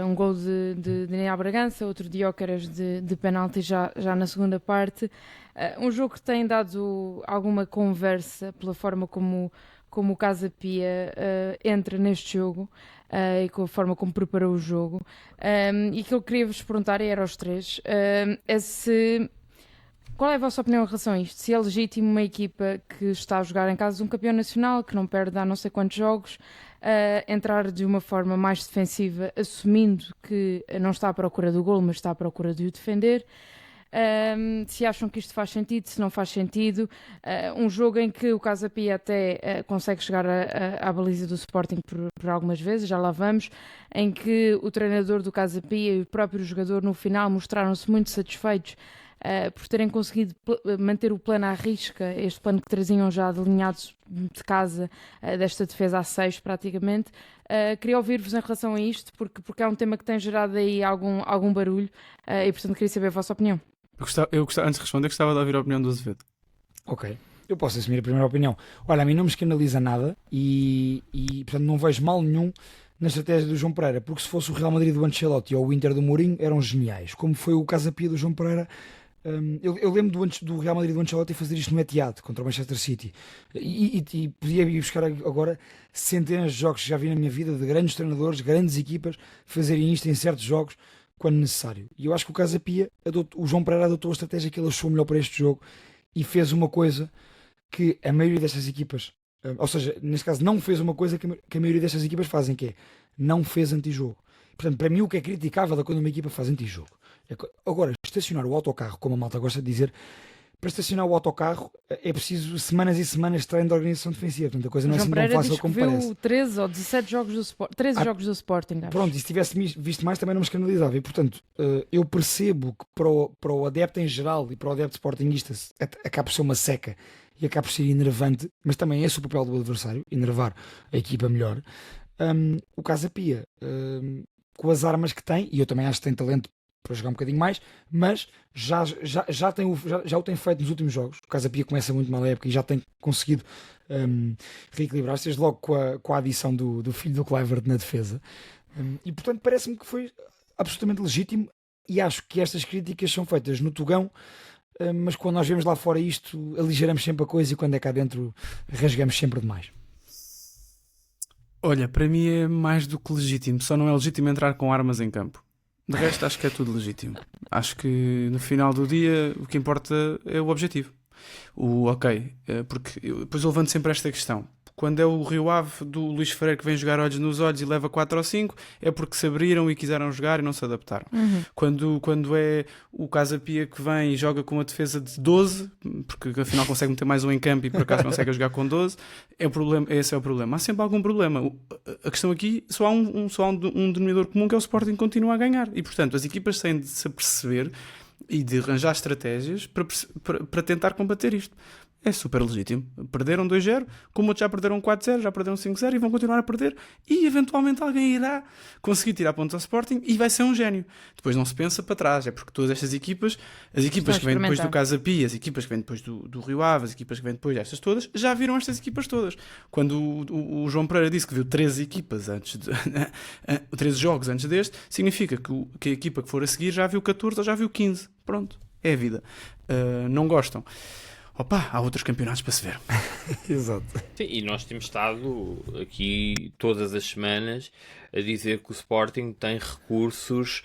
Um gol de Daniel Bragança, outro de Jóqueras de penalti já na segunda parte. Um jogo que tem dado alguma conversa pela forma como o Casa Pia entra neste jogo e com a forma como preparou o jogo. E que eu queria vos perguntar, e era aos três, qual é a vossa opinião em relação a isto? Se é legítimo uma equipa que está a jogar em casa de um campeão nacional, que não perde há não sei quantos jogos, entrar de uma forma mais defensiva, assumindo que não está à procura do golo, mas está à procura de o defender. Se acham que isto faz sentido, se não faz sentido. Um jogo em que o Casa Pia até consegue chegar à baliza do Sporting por algumas vezes, já lá vamos, em que o treinador do Casa Pia e o próprio jogador no final mostraram-se muito satisfeitos por terem conseguido manter o plano à risca, este plano que traziam já delineado de casa, desta defesa a 6 praticamente. Queria ouvir-vos em relação a isto, porque é um tema que tem gerado aí algum barulho e portanto queria saber a vossa opinião. Eu gostava, antes de responder, gostava de ouvir a opinião do Azevedo. Ok. Eu posso assumir a primeira opinião. Olha, a mim não me escandaliza nada e portanto não vejo mal nenhum na estratégia do João Pereira, porque se fosse o Real Madrid do Ancelotti ou o Inter do Mourinho eram geniais, como foi o Casa Pia do João Pereira. Eu lembro do Real Madrid do Ancelotti fazer isto no Etihad contra o Manchester City e podia ir buscar agora centenas de jogos que já vi na minha vida de grandes treinadores, grandes equipas fazerem isto em certos jogos quando necessário. E eu acho que o Casa Pia, o João Pereira adotou a estratégia que ele achou melhor para este jogo e fez uma coisa que a maioria destas equipas, ou seja, neste caso não fez uma coisa que a maioria destas equipas fazem, que é não fez antijogo. Portanto, para mim o que é criticável é quando uma equipa faz antijogo. Agora, estacionar o autocarro, como a malta gosta de dizer, para estacionar o autocarro é preciso semanas e semanas de treino de organização defensiva. Portanto, a coisa não é João assim Pereira tão diz fácil que como viu parece. 13 ou 17 jogos do Sporting, 13 jogos do Sporting, acho. Pronto, e se tivesse visto mais também não me escandalizava. E portanto, eu percebo que para o adepto em geral e para o adepto sportinguista acaba por ser uma seca e acaba por ser enervante, mas também é esse o papel do adversário, enervar a equipa melhor. O Casa Pia, com as armas que tem, e eu também acho que tem talento para jogar um bocadinho mais, mas já o tem feito nos últimos jogos. O Casa Pia começa muito mal a época e já tem conseguido reequilibrar-se, desde logo com a adição do filho do Kluivert na defesa. E portanto parece-me que foi absolutamente legítimo e acho que estas críticas são feitas no Tugão, mas quando nós vemos lá fora isto, aligeramos sempre a coisa e quando é cá dentro rasgamos sempre demais. Olha, para mim é mais do que legítimo, só não é legítimo entrar com armas em campo. De resto, acho que é tudo legítimo. Acho que no final do dia o que importa é o objetivo. Porque depois eu levanto sempre esta questão. Quando é o Rio Ave do Luís Freire que vem jogar olhos nos olhos e leva 4 ou 5, é porque se abriram e quiseram jogar e não se adaptaram. Quando é o Casa Pia que vem e joga com uma defesa de 12, porque afinal consegue meter mais um em campo e por acaso consegue jogar com 12, esse é o problema. Há sempre algum problema. A questão aqui, só há um denominador comum, que é o Sporting continua a ganhar. E portanto as equipas têm de se aperceber e de arranjar estratégias para tentar combater isto. É super legítimo. Perderam 2-0, como outros já perderam 4-0, já perderam 5-0 e vão continuar a perder, e eventualmente alguém irá conseguir tirar pontos ao Sporting e vai ser um gênio. Depois não se pensa para trás, é porque todas estas equipas, as equipas que vêm depois do Casa Pia, as equipas que vêm depois do Rio Ave, as equipas que vêm depois destas todas, já viram estas equipas todas. Quando o João Pereira disse que viu 13 equipas 13 jogos antes deste, significa que a equipa que for a seguir já viu 14 ou já viu 15. Pronto, é a vida. Não gostam? Opa, há outros campeonatos para se ver. Exato. Sim, e nós temos estado aqui todas as semanas a dizer que o Sporting tem recursos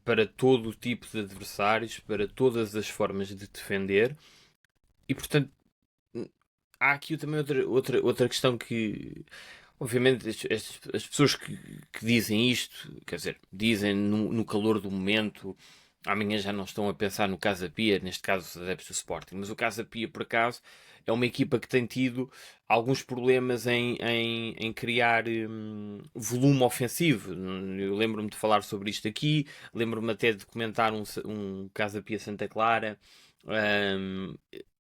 para todo o tipo de adversários, para todas as formas de defender, e portanto há aqui também outra questão que, obviamente, as pessoas que dizem isto, quer dizer, dizem no calor do momento. Amanhã já não estão a pensar no Casa Pia, neste caso os adeptos do Sporting, mas o Casa Pia, por acaso, é uma equipa que tem tido alguns problemas em criar volume ofensivo. Eu lembro-me de falar sobre isto aqui, lembro-me até de comentar um Casa Pia Santa Clara.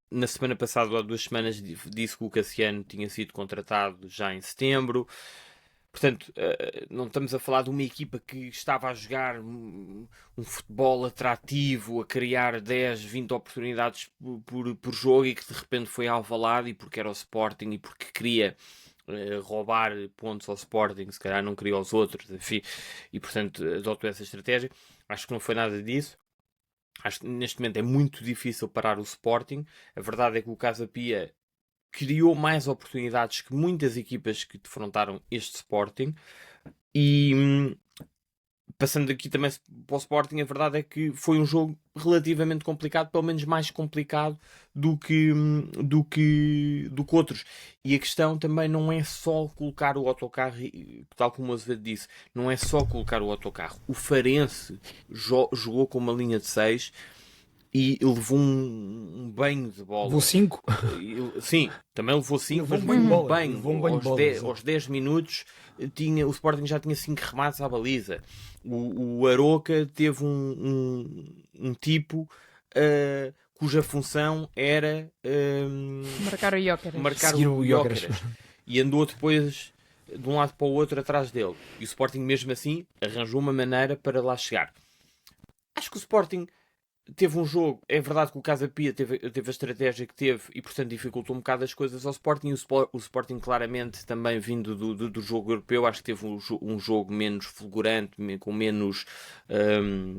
Na semana passada, ou há 2 semanas, disse que o Cassiano tinha sido contratado já em setembro. Portanto, não estamos a falar de uma equipa que estava a jogar um futebol atrativo, a criar 10, 20 oportunidades por jogo, e que de repente foi alvalado, e porque era o Sporting e porque queria roubar pontos ao Sporting, se calhar não queria aos outros, enfim, e portanto adotou essa estratégia. Acho que não foi nada disso. Acho que neste momento é muito difícil parar o Sporting. A verdade é que o Casa Pia criou mais oportunidades que muitas equipas que defrontaram este Sporting, e passando aqui também para o Sporting, a verdade é que foi um jogo relativamente complicado, pelo menos mais complicado do que outros. E a questão também não é só colocar o autocarro, tal como o Azevedo disse, não é só colocar o autocarro. O Farense jogou com uma linha de 6 e levou um banho de bola. Levou 5? Sim, também levou 5, mas levou um banho de bola. Aos Aos 10 minutos o Sporting já tinha 5 remates à baliza. O Aroca teve um tipo cuja função era Marcar o Gyökeres. marcar Seguir o o Gyökeres. Gyökeres. E andou depois de um lado para o outro atrás dele. E o Sporting, mesmo assim, arranjou uma maneira para lá chegar. Acho que o Sporting teve um jogo, é verdade que o Casa Pia teve a estratégia que teve e portanto dificultou um bocado as coisas ao Sporting, e o Sporting claramente também vindo do jogo europeu, acho que teve um jogo menos fulgurante, com menos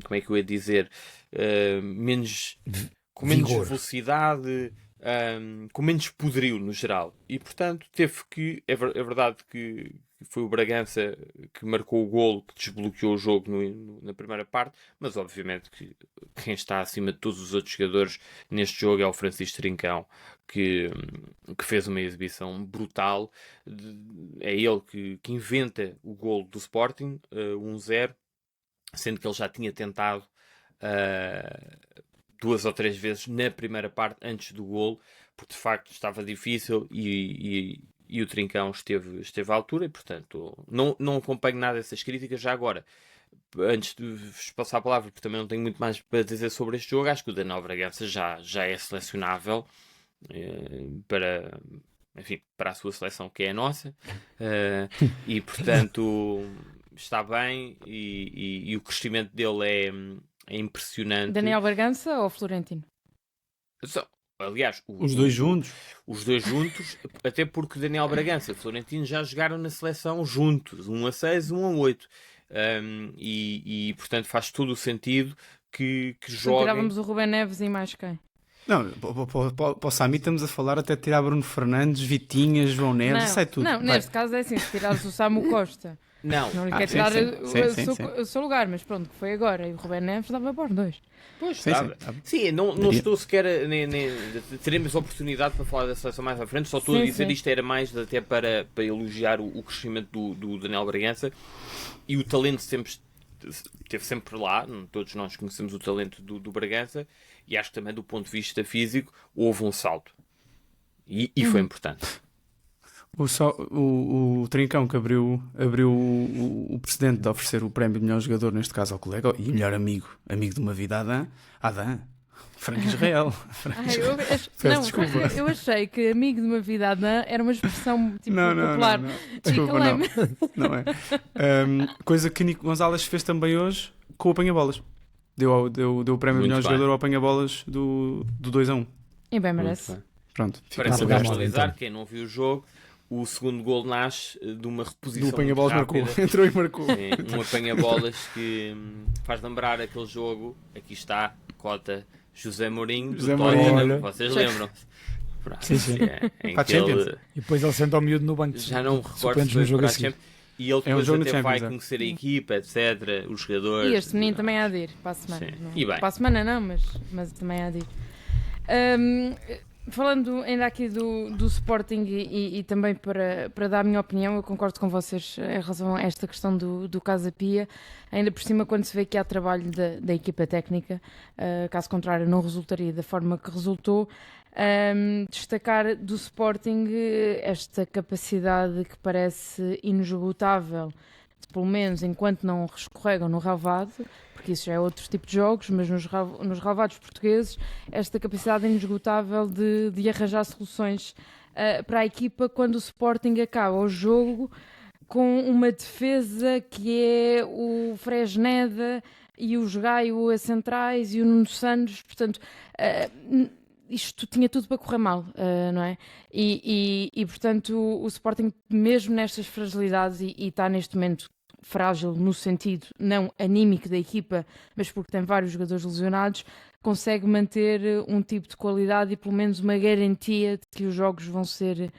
como é que eu ia dizer, com menos vigor, velocidade, com menos poderio no geral, e portanto teve que, é verdade que foi o Bragança que marcou o golo que desbloqueou o jogo na primeira parte, mas obviamente que quem está acima de todos os outros jogadores neste jogo é o Francisco Trincão, que fez uma exibição brutal. É ele que inventa o golo do Sporting, 1-0, sendo que ele já tinha tentado 2 ou 3 vezes na primeira parte antes do golo, porque de facto estava difícil, e o Trincão esteve à altura, e portanto não acompanho nada dessas críticas. Já agora, antes de vos passar a palavra, porque também não tenho muito mais para dizer sobre este jogo, acho que o Daniel Bragança já é selecionável para a sua seleção, que é a nossa, e portanto está bem, e o crescimento dele é impressionante. Daniel Bragança ou Florentino? Aliás, os dois juntos. Os dois juntos, até porque Daniel Bragança e Florentino já jogaram na seleção juntos, 1-6, 1-8. E portanto faz todo o sentido que joguem. Tirávamos o Rubén Neves e mais quem? Não, para o Sami estamos a falar até tirar Bruno Fernandes, Vitinha, João Neves, sai tudo. Não, neste caso é assim, se tirares o Samu Costa Não. Não lhe quer sim, tirar sim. o seu lugar, mas pronto, que foi agora. E o Rubén Neves dava para os dois. Pois, Sim, sabe? sim. Sim, não estou sequer. Teremos oportunidade para falar da seleção mais à frente. Só estou a Sim, dizer sim. isto era mais até para elogiar o crescimento do Daniel Bragança e o talento sempre esteve sempre lá. Todos nós conhecemos o talento do Bragança e acho que também do ponto de vista físico houve um salto e foi importante. O Trincão que abriu o precedente de oferecer o prémio de melhor jogador, neste caso ao colega, e melhor amigo de uma vida, Adã, Franco Israel. Desculpa. Eu achei que amigo de uma vida Adã era uma expressão tipo Não. popular. Desculpa, não é. Coisa que Nico Gonzalez fez também hoje com o apanha-bolas. Deu o prémio de melhor jogador ao apanha-bolas do 2-1. E bem merece. Pronto, Para fica a saber. contextualizar, quem não viu o jogo, o segundo gol nasce de uma reposição Do apanha-bolas muito marcou, rápida. entrou e marcou. Um apanha-bolas que faz lembrar aquele jogo. Aqui está, cota José Mourinho do José Tottenham, Mourinho. vocês lembram-se? Pronto, Sim. em Para a que ele, Champions. E depois ele senta ao miúdo no banco. já não me recordo se suplentes foi no jogo para a a seguir. Champions, e ele É um depois jogo na até vai Champions, conhecer a equipa, etc, os jogadores. E este menino também há de ir para a semana. Sim. Não. E bem. Para a semana não, mas também há de ir. Falando ainda aqui do Sporting e também para dar a minha opinião, eu concordo com vocês em relação a esta questão do Casa Pia, ainda por cima quando se vê que há trabalho da equipa técnica, caso contrário não resultaria da forma que resultou. Destacar do Sporting esta capacidade que parece inesgotável, pelo menos enquanto não escorregam no relvado, porque isso já é outro tipo de jogos, mas nos relvados portugueses, esta capacidade inesgotável de arranjar soluções para a equipa quando o Sporting acaba o jogo com uma defesa que é o Fresneda e o Gaio a centrais e o Nuno Santos, portanto isto tinha tudo para correr mal, não é? E portanto o Sporting mesmo nestas fragilidades e está neste momento frágil no sentido não anímico da equipa, mas porque tem vários jogadores lesionados, consegue manter um tipo de qualidade e pelo menos uma garantia de que os jogos vão ser...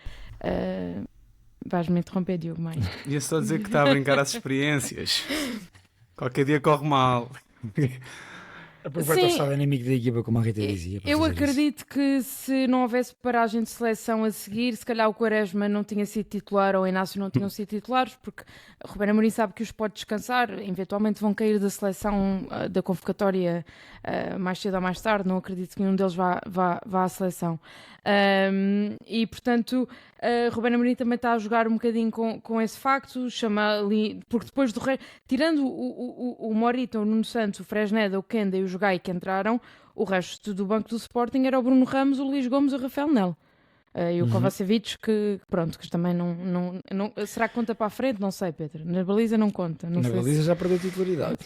Vais-me interromper, Diogo, mais. Ia só dizer que está a brincar às experiências. Qualquer dia corre mal. Aproveita o estado anímico da equipa, como a Rita dizia. Eu acredito que se não houvesse paragem de seleção a seguir, se calhar o Quaresma não tinha sido titular ou o Inácio não tinham sido titulares, porque o Rubén Amorim sabe que os pode descansar, eventualmente vão cair da seleção, da convocatória mais cedo ou mais tarde, não acredito que nenhum deles vá à seleção. E portanto, Rubén Amorim também está a jogar um bocadinho com esse facto, chama ali, porque depois do tirando o Morita, o Nuno Santos, o Fresneda, o Kenda e o Jogai que entraram, o resto do banco do Sporting era o Bruno Ramos, o Luís Gomes e o Rafael Nel. E o Kovacevic, que também não. Será que conta para a frente? Não sei, Pedro. Na baliza não conta. Não Na sei baliza já perdeu a titularidade.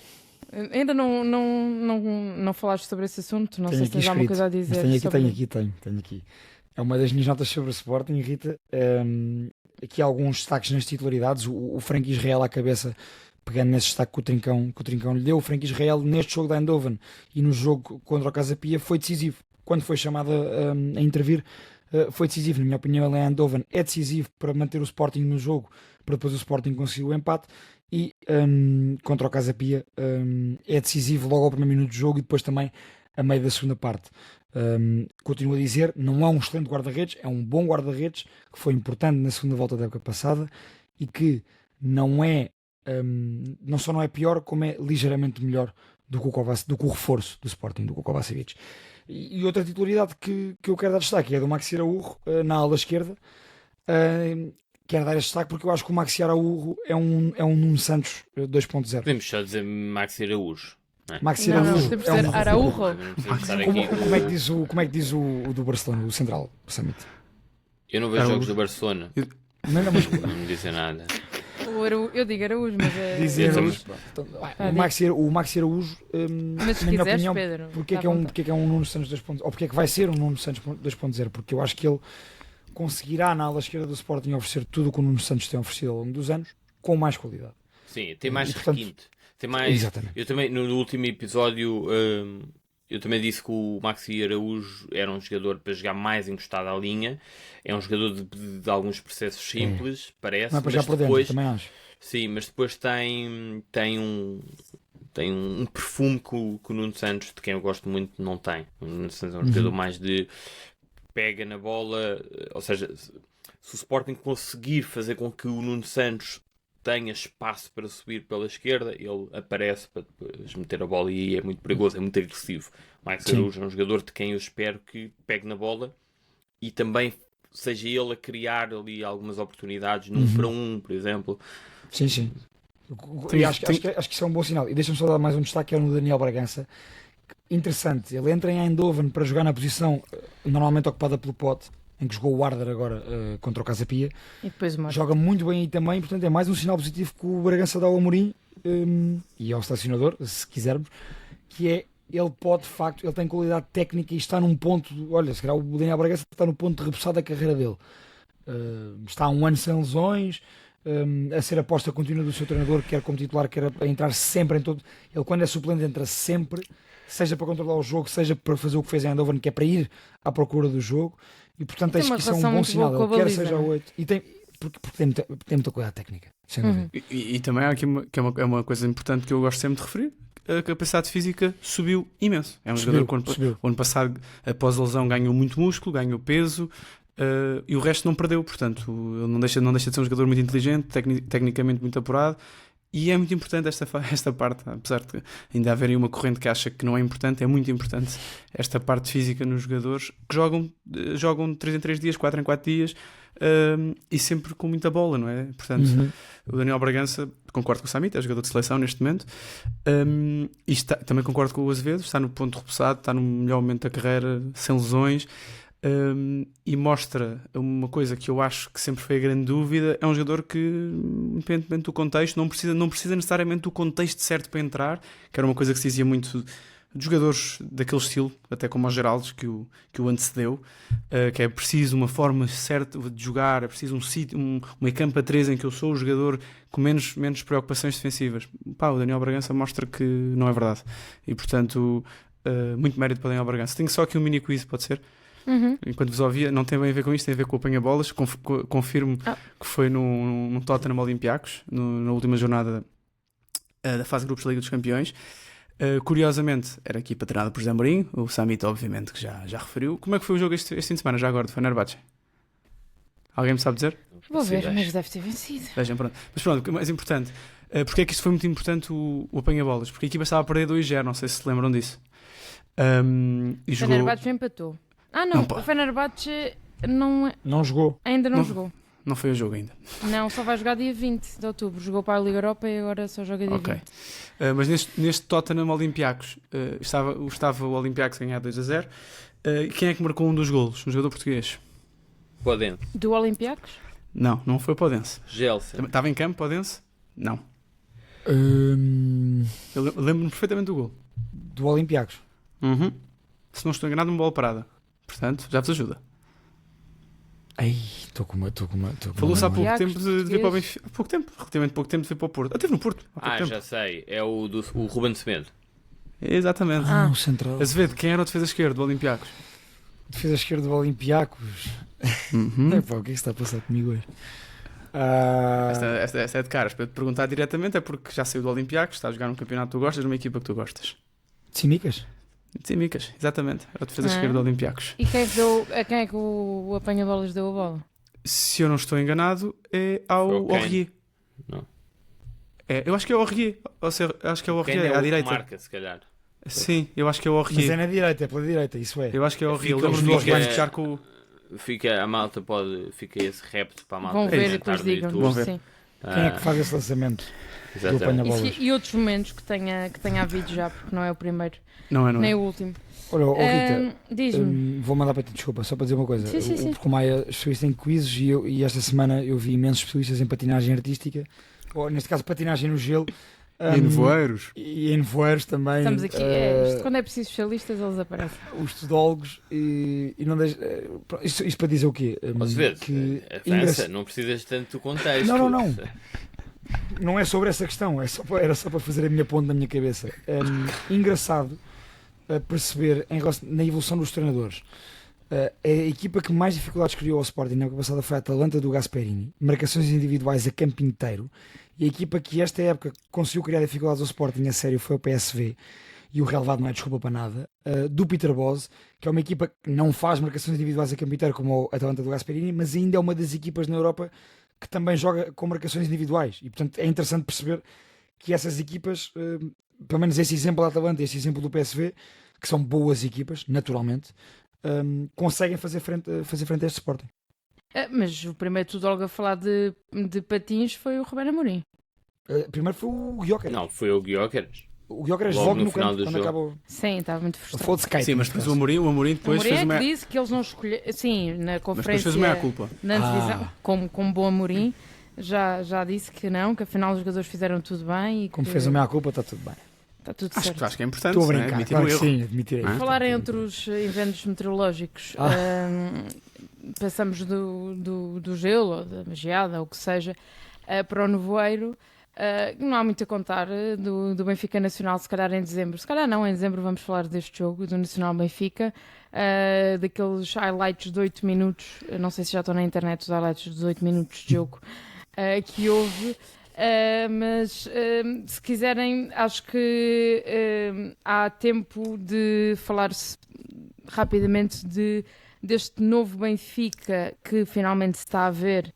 Ainda não falaste sobre esse assunto, não sei se tens alguma coisa a dizer. Tenho aqui. É uma das minhas notas sobre o Sporting, Rita. Aqui há alguns destaques nas titularidades. O Frank Israel à cabeça, pegando nesse destaque que o Trincão lhe deu. O Frank Israel, neste jogo da Eindhoven e no jogo contra o Casa Pia, foi decisivo. Quando foi chamado a intervir, foi decisivo. Na minha opinião, ele em Eindhoven é decisivo para manter o Sporting no jogo, para depois o Sporting conseguir o empate. E contra o Casa Pia é decisivo logo ao primeiro minuto do jogo e depois também a meio da segunda parte. Continuo a dizer, não é um excelente guarda-redes, é um bom guarda-redes que foi importante na segunda volta da época passada e que não só não é pior, como é ligeiramente melhor do que o reforço do Sporting, do que o Kovacevic. E outra titularidade que eu quero dar destaque é do Maxi Araújo na ala esquerda. Quero dar este destaque porque eu acho que o Maxi Araújo é um Nuno Santos 2.0. Podemos só dizer Maxi Araújo. Maxi Não, Araújo temos é de dizer Araújo. como é que diz o do Barcelona, o central, o Summit? Eu não vejo jogos do Barcelona. Mas Não me dizem nada. Eu digo Araújo, mas é... dizer o Maxi Araújo, Mas se na minha quiseres, opinião, Pedro, porque é um Nuno Santos 2.0, ou porque é que vai ser um Nuno Santos 2.0, porque eu acho que ele conseguirá na ala esquerda do Sporting oferecer tudo o que o Nuno Santos tem oferecido ao longo dos anos, com mais qualidade. Sim, tem mais E, portanto, requinte. Tem mais... Exatamente. Eu também, no último episódio, Eu também disse que o Maxi Araújo era um jogador para jogar mais encostado à linha. É um jogador de alguns processos simples, parece. Não é para jogar por dentro, também acho. Sim, mas depois tem um perfume que o Nuno Santos, de quem eu gosto muito, não tem. O Nuno Santos é um jogador mais de pega na bola, ou seja, se o Sporting conseguir fazer com que o Nuno Santos tenha espaço para subir pela esquerda, ele aparece para depois meter a bola e é muito perigoso, é muito agressivo. O Max Araújo é um jogador de quem eu espero que pegue na bola e também seja ele a criar ali algumas oportunidades num para um, por exemplo. Sim. E acho que isso é um bom sinal. E deixa-me só dar mais um destaque, é no Daniel Bragança. Interessante, ele entra em Eindhoven para jogar na posição normalmente ocupada pelo Pote, em que jogou o Arder agora contra o Casa Pia. E depois joga muito bem aí também, portanto é mais um sinal positivo que o Bragança dá ao Amorim e ao selecionador, se quisermos, que é, ele pode de facto, ele tem qualidade técnica e está num ponto, olha, se calhar o Daniel Bragança está no ponto de repousar da carreira dele. Está há um ano sem lesões, a ser aposta contínua do seu treinador, quer como titular, quer a entrar sempre em todo. Ele, quando é suplente, entra sempre, seja para controlar o jogo, seja para fazer o que fez em Eindhoven, que é para ir à procura do jogo. E portanto acho que isso é um bom sinal. Ele quer seja 8 e tem, porque tem muita qualidade técnica, sem dúvida. E também há aqui é uma coisa importante que eu gosto sempre de referir. A capacidade física subiu imenso. É um jogador que o ano passado, após a lesão, ganhou muito músculo, ganhou peso. E o resto não perdeu, portanto ele não deixa de ser um jogador muito inteligente, tecnicamente muito apurado, e é muito importante esta parte, apesar de ainda haver aí uma corrente que acha que não é importante, é muito importante esta parte física nos jogadores que jogam 3 em 3 dias, 4 em 4 dias, e sempre com muita bola, não é? Portanto, o Daniel Bragança, concordo com o Samit, é jogador de seleção neste momento, e também concordo com o Azevedo, está no ponto repousado, está no melhor momento da carreira, sem lesões. E mostra uma coisa que eu acho que sempre foi a grande dúvida. É um jogador que, independentemente do contexto, não precisa necessariamente do contexto certo para entrar, que era uma coisa que se dizia muito de jogadores daquele estilo, até como o Geraldes, que o antecedeu, que é preciso uma forma certa de jogar, é preciso um meio campo a 3 em que eu sou o jogador com menos preocupações defensivas. O Daniel Bragança mostra que não é verdade, e portanto muito mérito para o Daniel Bragança. Tenho só aqui um mini quiz, pode ser? Enquanto vos ouvia, não tem bem a ver com isto, tem a ver com o apanha-bolas. Confirmo que foi no Tottenham Olympiacos, na última jornada da fase de grupos da Liga dos Campeões. Curiosamente, era a equipa treinada por José Mourinho, o Samit, obviamente, que já referiu. Como é que foi o jogo este fim de semana, já agora, de Fenerbahçe? Alguém me sabe dizer? Vou ver, mas deve ter vencido. Vejam, pronto. Mas pronto, o mais importante, porque é que isto foi muito importante, o apanha-bolas? Porque a equipa estava a perder 2-0, não sei se se lembram disso. E o Fenerbahçe empatou. Não, o Fenerbahçe não jogou. Ainda não jogou. Não foi o jogo ainda. Não, só vai jogar dia 20 de outubro. Jogou para a Liga Europa e agora só joga dia 20. Mas neste Tottenham Olympiacos estava o Olympiacos a ganhar 2-0. Quem é que marcou um dos golos? Um jogador português. Podense. Do Olympiacos? Não foi Podense. Gelson. Estava em campo Podense? Não. Eu lembro-me perfeitamente do gol. Do Olympiacos? Se não estou enganado, uma bola parada. Portanto, já vos ajuda. Estou com uma. Falou-se há pouco tempo de vir para o Benfica. Há pouco tempo, relativamente pouco tempo de vir para o Porto. Esteve no Porto. Já sei. É o Ruben Semedo. Exatamente. O central. Azevedo, quem era o defesa esquerdo do Olympiacos? Defesa esquerda do Olympiacos. O que é que está a passar comigo hoje? Esta é de caras. Para te perguntar diretamente, é porque já saiu do Olympiacos, está a jogar num campeonato que tu gostas, numa equipa que tu gostas. Tsimikas? Tsimikas, exatamente. Era o defesa esquerdo do Olympiacos. E quem é que o apanha-bolas deu a bola? Se eu não estou enganado, é ao Aurier. Não. Eu acho que é o Aurier. Ou seja, acho que é o Aurier, é à direita. Marca, se calhar. Sim, eu acho que é o Aurier. Mas é na direita, é pela direita, isso é. Eu acho que é o Aurier. Lembro-me Lembro-me de fechar com o... Fica esse repto para a malta. Vão ver e depois digam. Sim. Quem é que faz esse lançamento? Exatamente. E outros momentos que tenha havido já, porque não é o primeiro. Não é. Nem o último. Olha, Rita, diz-me. Vou mandar para ti, desculpa, só para dizer uma coisa. Sim. Porque o Maia é especialista em quizzes e esta semana eu vi imensos especialistas em patinagem artística, ou neste caso patinagem no gelo. E em nevoeiros. E em nevoeiros também. Estamos aqui. Quando é preciso especialistas, eles aparecem. Os tudólogos e não deixa. Isto para dizer o quê? Às vezes, avança, não precisas tanto do contexto. Não. Não é sobre essa questão, era só para fazer a minha ponte na minha cabeça. Engraçado a perceber na evolução dos treinadores. A equipa que mais dificuldades criou ao Sporting na época passada foi a Atalanta do Gasperini, marcações individuais a campo inteiro, e a equipa que esta época conseguiu criar dificuldades ao Sporting a sério foi o PSV, e o relevado não é desculpa para nada, do Peter Bosz, que é uma equipa que não faz marcações individuais a campo inteiro como a Atalanta do Gasperini, mas ainda é uma das equipas na Europa que também joga com marcações individuais, e portanto é interessante perceber que essas equipas, pelo menos esse exemplo da Atalanta e esse exemplo do PSV, que são boas equipas, naturalmente, conseguem fazer frente a este Sporting. Mas o primeiro tudo logo a falar de patins foi o Ruben Amorim. Primeiro foi o Gyökeres. Não, foi o Gyökeres. O Gyökeres Logo logo no no final campo, do quando jogo. acabou. Sim, estava muito Foi de frustrado. skate. Sim, mas depois o Amorim depois Amorim fez é uma... que disse que eles não escolheram. Sim, na Mas depois conferência. fez uma culpa. Na antevisão, como bom Amorim, já disse que não, que afinal os jogadores fizeram tudo bem. E Como que fez a minha culpa, está tudo bem. está tudo certo. Acho que é importante, Estou a não é? brincar, Admitir claro o que erro. sim, admitirei. Ah. Falar entre os eventos meteorológicos, passamos do gelo, ou da geada, ou o que seja, para o nevoeiro. Não há muito a contar do Benfica Nacional, se calhar em dezembro. Se calhar não, em dezembro vamos falar deste jogo, do Nacional Benfica, daqueles highlights de 8 minutos, não sei se já estão na internet os highlights de 8 minutos de jogo que houve. Mas se quiserem, acho que há tempo de falar-se rapidamente deste novo Benfica que finalmente se está a ver.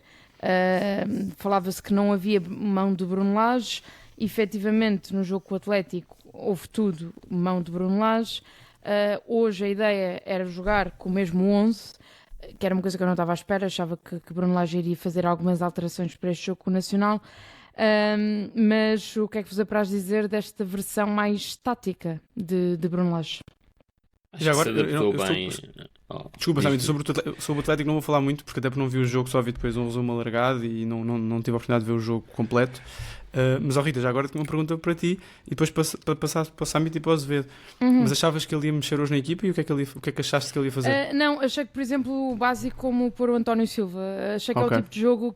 Falava-se que não havia mão de Bruno Lage. Efetivamente, no jogo com o Atlético houve tudo mão de Bruno Lage. Hoje a ideia era jogar com o mesmo 11, que era uma coisa que eu não estava à espera. Achava que Bruno Lage iria fazer algumas alterações para este jogo com o Nacional. Mas o que é que vos apraz dizer desta versão mais tática de Bruno Lage? Já agora, Se adaptou bem. Desculpa, Sammy, sobre o Atlético não vou falar muito, porque até porque não vi o jogo, só vi depois um resumo alargado e não tive a oportunidade de ver o jogo completo. Mas, Rita, já agora tenho uma pergunta para ti e depois para passar para o Sammy e para o Azevedo. Mas achavas que ele ia mexer hoje na equipa e o que é que achaste que ele ia fazer? Não, achei que, por exemplo, o básico como pôr o António Silva. Achei que é o tipo de jogo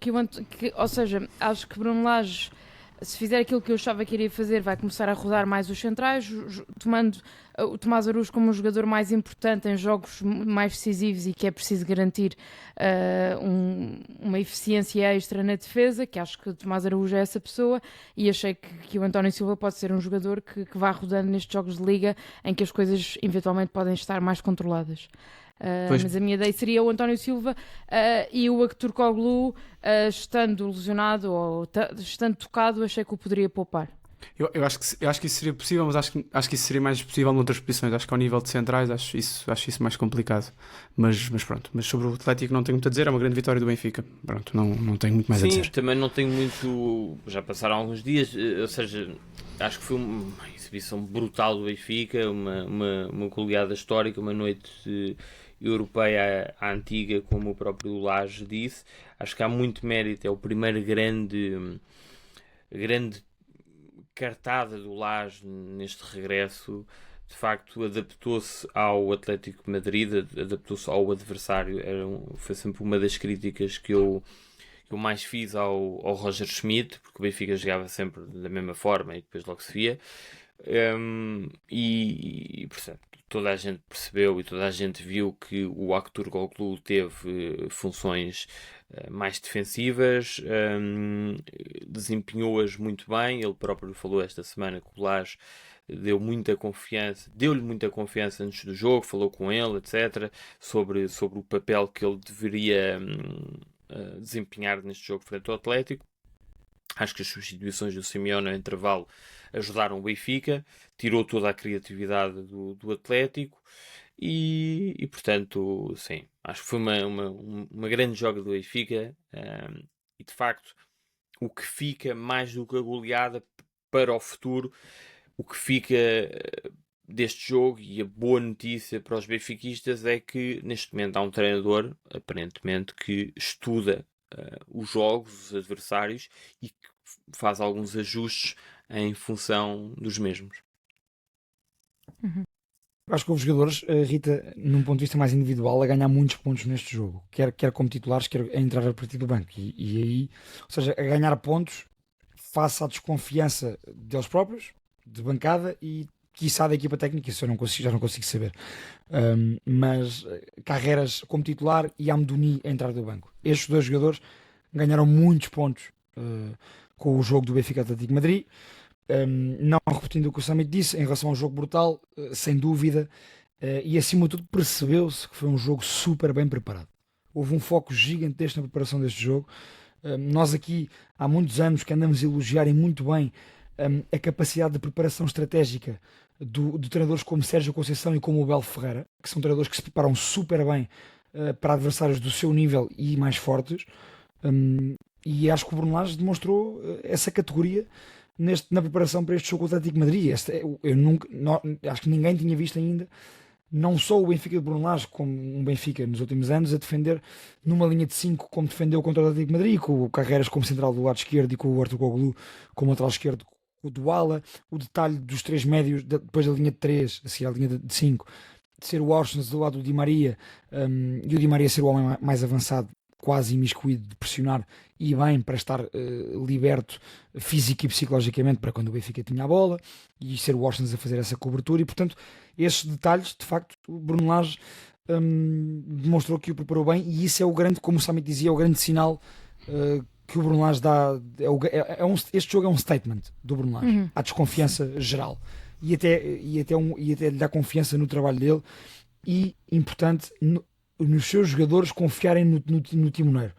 ou seja, acho que Bruno Lage, se fizer aquilo que eu achava que iria fazer, vai começar a rodar mais os centrais, tomando o Tomás Araújo como um jogador mais importante em jogos mais decisivos e que é preciso garantir uma eficiência extra na defesa, que acho que o Tomás Araújo é essa pessoa, e achei que o António Silva pode ser um jogador que vá rodando nestes jogos de liga em que as coisas eventualmente podem estar mais controladas. Mas a minha ideia seria o António Silva e o Aktürkoğlu, estando lesionado ou estando tocado, achei que o poderia poupar. Eu acho que isso seria possível, mas acho que isso seria mais possível noutras posições. Acho que ao nível de centrais acho isso mais complicado. Mas pronto, mas sobre o Atlético não tenho muito a dizer, é uma grande vitória do Benfica. Pronto, não tenho muito mais a dizer. Sim, também não tenho muito. Já passaram alguns dias, ou seja, acho que foi uma exibição brutal do Benfica, uma goleada histórica, uma noite europeia à antiga, como o próprio Lage disse. Acho que há muito mérito, é o primeiro grande cartada do Lage neste regresso. De facto, adaptou-se ao Atlético de Madrid, adaptou-se ao adversário. Foi sempre uma das críticas que eu mais fiz ao Roger Schmidt, porque o Benfica jogava sempre da mesma forma e depois logo se via. E portanto, toda a gente percebeu e toda a gente viu que o Aktürkoğlu teve funções mais defensivas, desempenhou-as muito bem. Ele próprio falou esta semana que o Lage deu-lhe muita confiança antes do jogo, falou com ele, etc., sobre o papel que ele deveria desempenhar neste jogo frente ao Atlético. Acho que as substituições do Simeone ao intervalo ajudaram o Benfica, tirou toda a criatividade do Atlético e portanto, sim, acho que foi uma grande joga do Benfica. E de facto, o que fica mais do que a goleada para o futuro, o que fica deste jogo, e a boa notícia para os benfiquistas, é que neste momento há um treinador, aparentemente, que estuda os jogos, os adversários, e que faz alguns ajustes em função dos mesmos. Acho que houve jogadores, Rita, num ponto de vista mais individual, a ganhar muitos pontos neste jogo, quer como titulares, quer a entrar a partir do banco, e aí, ou seja, a ganhar pontos face à desconfiança deles próprios, de bancada, e quiçá da equipa técnica, isso eu não consigo, já não consigo saber. Mas Carreras como titular e Amdouni a entrar do banco. Estes dois jogadores ganharam muitos pontos com o jogo do Benfica Atlético de Madrid. Não repetindo o que o Samit disse, em relação ao jogo brutal, sem dúvida, e acima de tudo percebeu-se que foi um jogo super bem preparado. Houve um foco gigantesco na preparação deste jogo. Nós aqui há muitos anos que andamos a elogiar e muito bem a capacidade de preparação estratégica de treinadores como Sérgio Conceição e como o Bel Ferreira, que são treinadores que se preparam super bem para adversários do seu nível e mais fortes, e acho que o Bruno Lage demonstrou essa categoria na preparação para este jogo com o Atlético de Madrid. Acho que ninguém tinha visto ainda, não só o Benfica de Bruno Lage, como um Benfica nos últimos anos, a defender numa linha de 5 como defendeu contra o Atlético de Madrid, com o Carreras como central do lado esquerdo e com o Arthur Koglu como lateral esquerdo, o Douala, o detalhe dos 3 médios depois da linha de 3, assim, a linha de 5, de ser o Orsens do lado do Di Maria, e o Di Maria ser o homem mais avançado, quase imiscuído, de pressionar e bem para estar liberto físico e psicologicamente para quando o Benfica tinha a bola, e ser o Orsens a fazer essa cobertura. E portanto esses detalhes, de facto, o Bruno Lage demonstrou que o preparou bem, e isso é o grande, como o Samit dizia, é o grande sinal que o Bruno Lage dá. Este jogo é um statement do Bruno Lage. Há desconfiança geral e até lhe dá confiança no trabalho dele, e importante nos seus jogadores confiarem no timoneiro.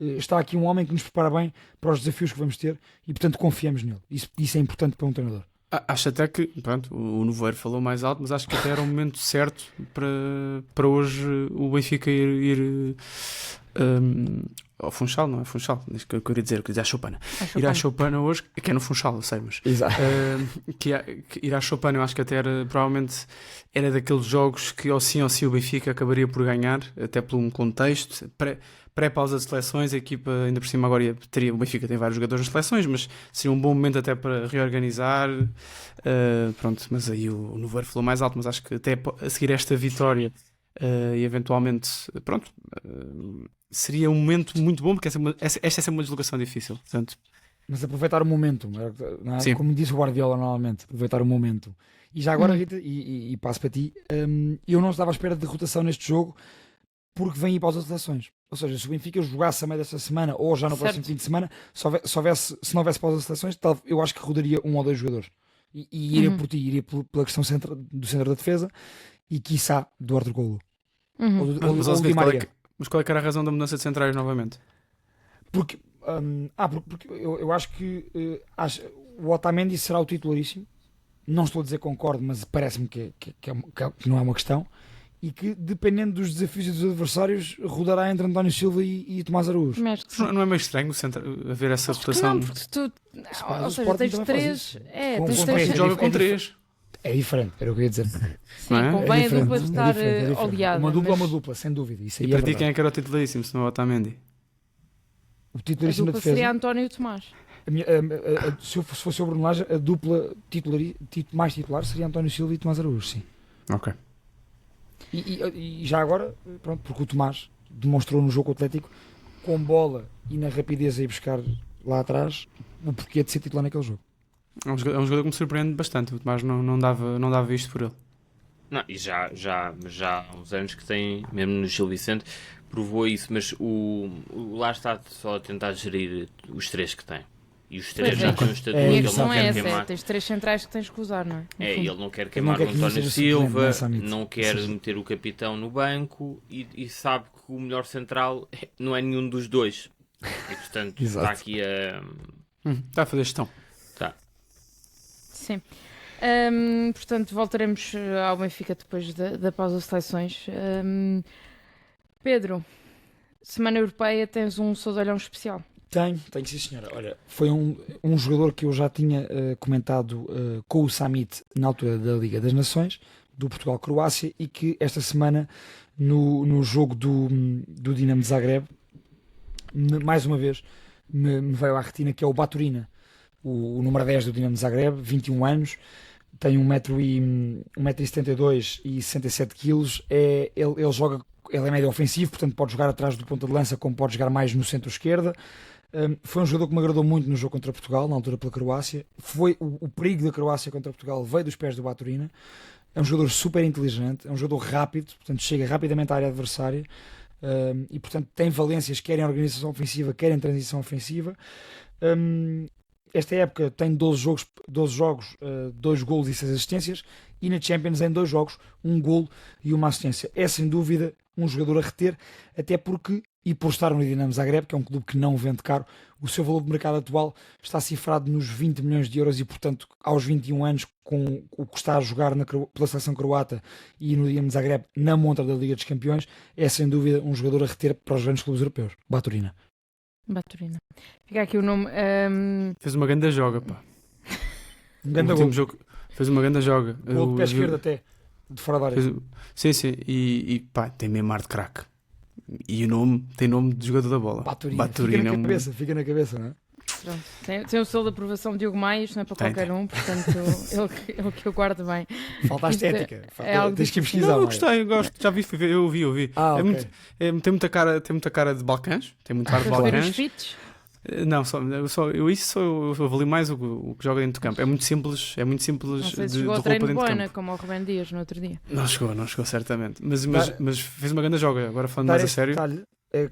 Está aqui um homem que nos prepara bem para os desafios que vamos ter, e portanto confiamos nele. Isso é importante para um treinador. Acho até que, pronto, o Novoeiro falou mais alto, mas acho que até era o momento certo para hoje o Benfica ir ao Funchal, não é Funchal, isso que eu queria dizer à Choupana. Ir à Choupana hoje, que é no Funchal, eu sei, mas que ir à Choupana eu acho que até provavelmente era daqueles jogos que ou sim o Benfica acabaria por ganhar, até por um contexto pré-pausa de seleções. A equipa ainda por cima agora o Benfica tem vários jogadores nas seleções, mas seria um bom momento até para reorganizar, pronto, mas aí o Novoeiro falou mais alto, mas acho que até a seguir esta vitória e eventualmente, pronto, seria um momento muito bom, porque esta é sempre uma deslocação difícil, portanto. Mas aproveitar o momento, não é? Como diz o Guardiola normalmente, aproveitar o momento. E já agora, Rita, e passo para ti, eu não estava à espera de rotação neste jogo, porque vem ir para as seleções. Ou seja, se o Benfica jogasse a meio desta semana ou já no próximo fim de semana, se não houvesse para as seleções, eu acho que rodaria um ou dois jogadores. E iria por ti, iria pela questão do centro da defesa e quiçá do Arthur Koglu. Ou do Di Maria. Mas qual é que era a razão da mudança de centrais novamente? Porque eu acho que o Otamendi será o titularíssimo. Não estou a dizer concordo, mas parece-me que não é uma questão. E que, dependendo dos desafios e dos adversários, rodará entre António Silva e Tomás Araújo. Não é meio estranho haver essa rotação? Não, porque tu... Ou seja, tens 3... Joga com 3. É diferente, era o que eu ia dizer. Sim, convém a dupla estar oleada. Uma dupla é uma dupla, sem dúvida. Isso aí e para ti quem é que era o titularíssimo, se não é o Otamendi? O titularíssimo da defesa seria António e Tomás. Se fosse o Bruno Lage, a dupla mais titular seria António Silva e Tomás Araújo, sim. Ok. E já agora, pronto, porque o Tomás demonstrou no jogo Atlético, com bola e na rapidez a ir buscar lá atrás, o porquê de ser titular naquele jogo. É um jogador que me surpreende bastante. O Tomás não dava isto por ele. Não, e já há uns anos que tem, mesmo no Gil Vicente, provou isso, mas o lá está só a tentar gerir os 3 que tem. E os 3 já têm um estatuto, ele não quer queimar. Tens 3 centrais que tens que usar, não é? Ele não quer queimar o António Silva, não quer meter o capitão no banco e sabe que o melhor central não é nenhum dos dois. E portanto está aqui a... Está a fazer gestão. Está. Sim. Portanto, voltaremos ao Benfica depois da pausa de seleções. Pedro, Semana Europeia, tens um soldolhão especial? Tenho sim senhora. Olha, foi um jogador que eu já tinha comentado com o Samit na altura da Liga das Nações, do Portugal-Croácia, e que esta semana no jogo do Dinamo de Zagreb, mais uma vez me veio à retina, que é o Baturina, o número 10 do Dinamo de Zagreb, 21 anos, tem 1,72m e 67 kg. Ele é médio ofensivo, portanto pode jogar atrás do ponta de lança, como pode jogar mais no centro-esquerda. Foi um jogador que me agradou muito no jogo contra Portugal, na altura pela Croácia. Foi o perigo da Croácia contra Portugal veio dos pés do Baturina. É um jogador super inteligente, é um jogador rápido, portanto chega rapidamente à área adversária, e portanto tem valências quer em organização ofensiva, quer em transição ofensiva. Esta época tem 12 jogos, 2 golos e 6 assistências, e na Champions em 2 jogos, 1 golo e 1 assistência. É sem dúvida um jogador a reter, até porque, e por estar no Dinamo Zagreb, que é um clube que não vende caro, o seu valor de mercado atual está cifrado nos 20 milhões de euros, e portanto aos 21 anos, com o que está a jogar pela seleção croata e no Dinamo Zagreb na montra da Liga dos Campeões, é sem dúvida um jogador a reter para os grandes clubes europeus. Baturina. Fica aqui o nome. Fez uma grande joga, pá. Um grande último gol. jogo. Fez uma grande joga. Gol de pé esquerdo até, de fora da área. Sim. E pá, tem mesmo ar de craque. E o nome, tem nome de jogador da bola. Baturina. Fica na cabeça, não é? Pronto. Tem o selo de aprovação de Diogo Maia, isto não é para qualquer um, portanto ele que eu guardo bem. Falta a estética. Algo Tens que ir pesquisar. Não, eu gostei, eu gosto. Já vi, eu ouvi. Tem muita cara de Balcãs. Tem muito ar de Para ver os Balcãs. fits? Não, eu avalio mais o que joga dentro do campo. É muito simples Não sei se de chegou ao roupa treino de dentro do Boina, campo. como ao Rubén Dias no outro dia. Não chegou certamente. Mas fez uma grande joga. Agora falando mais a sério. Detalhe, que é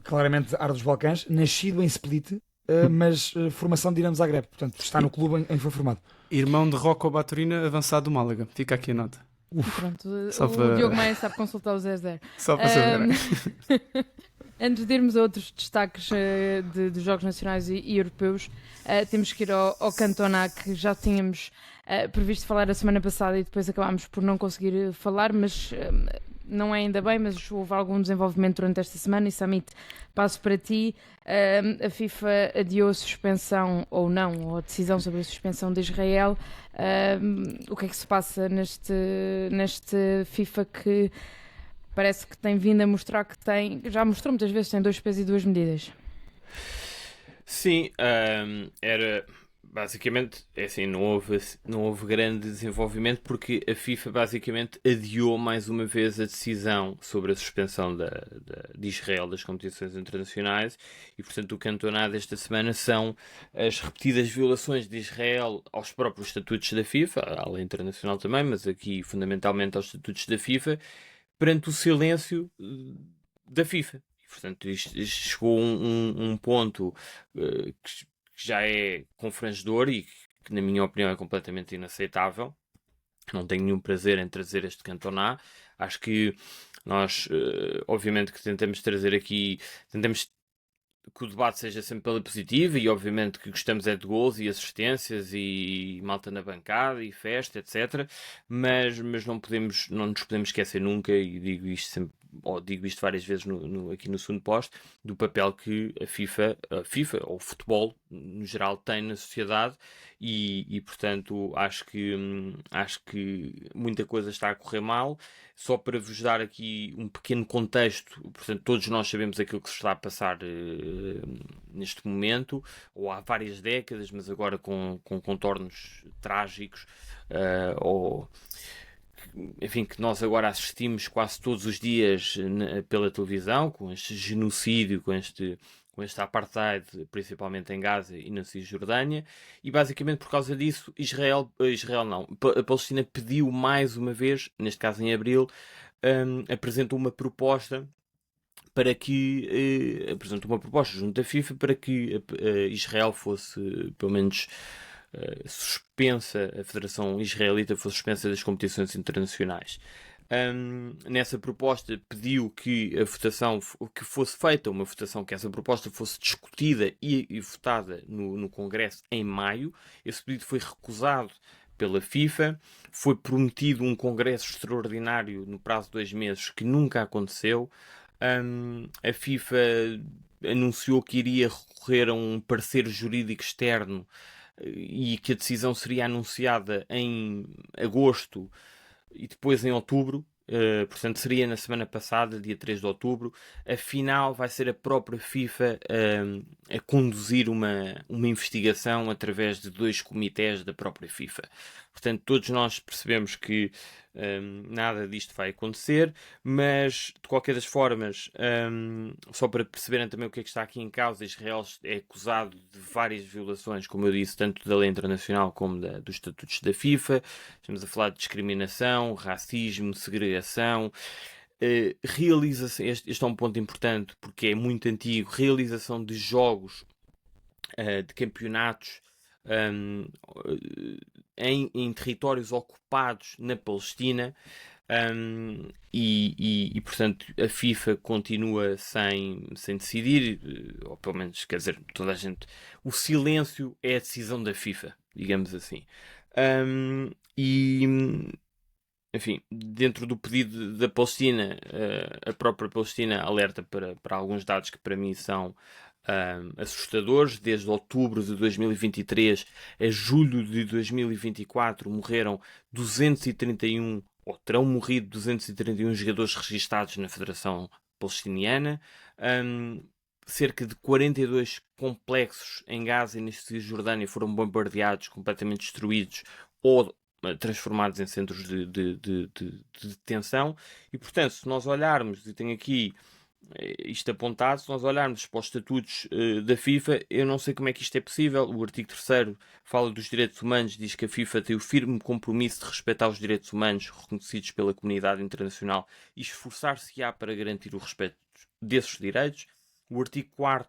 claramente ar dos Balcãs, nascido em Split, mas formação de Dinamo Zagreb, portanto está no clube em que foi formado. Irmão de Rocco Baturina, avançado do Málaga. Fica aqui a nota. Pronto, Só o para- Diogo Maia sabe consultar o 0-0. Só para saber. Antes de irmos a outros destaques de jogos nacionais e europeus, temos que ir ao Cantona, que já tínhamos previsto falar a semana passada e depois acabámos por não conseguir falar, mas não é ainda bem, mas houve algum desenvolvimento durante esta semana. E Samit, passo para ti. A FIFA adiou a suspensão ou não, ou a decisão sobre a suspensão de Israel. O que é que se passa neste FIFA que parece que tem vindo a mostrar que já mostrou muitas vezes, tem 2 pesos e 2 medidas? Sim, era basicamente, é assim, não houve grande desenvolvimento, porque a FIFA basicamente adiou mais uma vez a decisão sobre a suspensão de Israel das competições internacionais, e portanto o campeonato desta semana são as repetidas violações de Israel aos próprios estatutos da FIFA, à lei internacional também, mas aqui fundamentalmente aos estatutos da FIFA, perante o silêncio da FIFA. E, portanto, isto chegou a um ponto que já é confrangedor e que, na minha opinião, é completamente inaceitável. Não tenho nenhum prazer em trazer este Cantona. Acho que nós, obviamente, que tentamos trazer aqui, tentamos que o debate seja sempre pela positiva, e obviamente que gostamos é de gols e assistências e malta na bancada e festa, etc. Mas não nos podemos esquecer nunca, e digo isto sempre, ou digo isto várias vezes aqui no segundo posto, do papel que a FIFA ou o futebol no geral tem na sociedade, e portanto acho que muita coisa está a correr mal. Só para vos dar aqui um pequeno contexto, portanto todos nós sabemos aquilo que se está a passar neste momento, ou há várias décadas, mas agora com contornos trágicos, ou enfim, que nós agora assistimos quase todos os dias pela televisão, com este genocídio, com este apartheid, principalmente em Gaza e na Cisjordânia, e basicamente por causa disso a Palestina pediu mais uma vez, neste caso em abril, apresentou uma proposta junto da FIFA para que Israel fosse, pelo menos, suspensa, a Federação Israelita fosse suspensa das competições internacionais. Nessa proposta pediu que a votação, que fosse feita uma votação, que essa proposta fosse discutida e votada no Congresso em maio. Esse pedido foi recusado pela FIFA, foi prometido um Congresso extraordinário no prazo de 2 meses, que nunca aconteceu. A FIFA anunciou que iria recorrer a um parecer jurídico externo e que a decisão seria anunciada em agosto e depois em outubro. Portanto seria na semana passada, dia 3 de outubro. Afinal vai ser a própria FIFA a conduzir uma investigação através de 2 comitês da própria FIFA. Portanto todos nós percebemos que nada disto vai acontecer, mas de qualquer das formas, só para perceberem também o que é que está aqui em causa, Israel é acusado de várias violações, como eu disse, tanto da lei internacional como dos estatutos da FIFA. Estamos a falar de discriminação, racismo, segregação. Realização, este é um ponto importante porque é muito antigo, realização de jogos, de campeonatos em territórios ocupados na Palestina, portanto a FIFA continua sem decidir, ou pelo menos, quer dizer, toda a gente, o silêncio é a decisão da FIFA, digamos assim. Enfim, dentro do pedido da Palestina, a própria Palestina alerta para alguns dados que para mim são assustadores. Desde outubro de 2023 a julho de 2024 morreram 231, ou terão morrido 231 jogadores registados na Federação Palestiniana. Cerca de 42 complexos em Gaza e na Cisjordânia foram bombardeados, completamente destruídos ou transformados em centros de detenção. E portanto, se nós olharmos, e tenho aqui isto apontado, se nós olharmos para os estatutos da FIFA, eu não sei como é que isto é possível. O artigo 3º fala dos direitos humanos, diz que a FIFA tem o firme compromisso de respeitar os direitos humanos reconhecidos pela comunidade internacional e esforçar-se-á para garantir o respeito desses direitos. O artigo 4º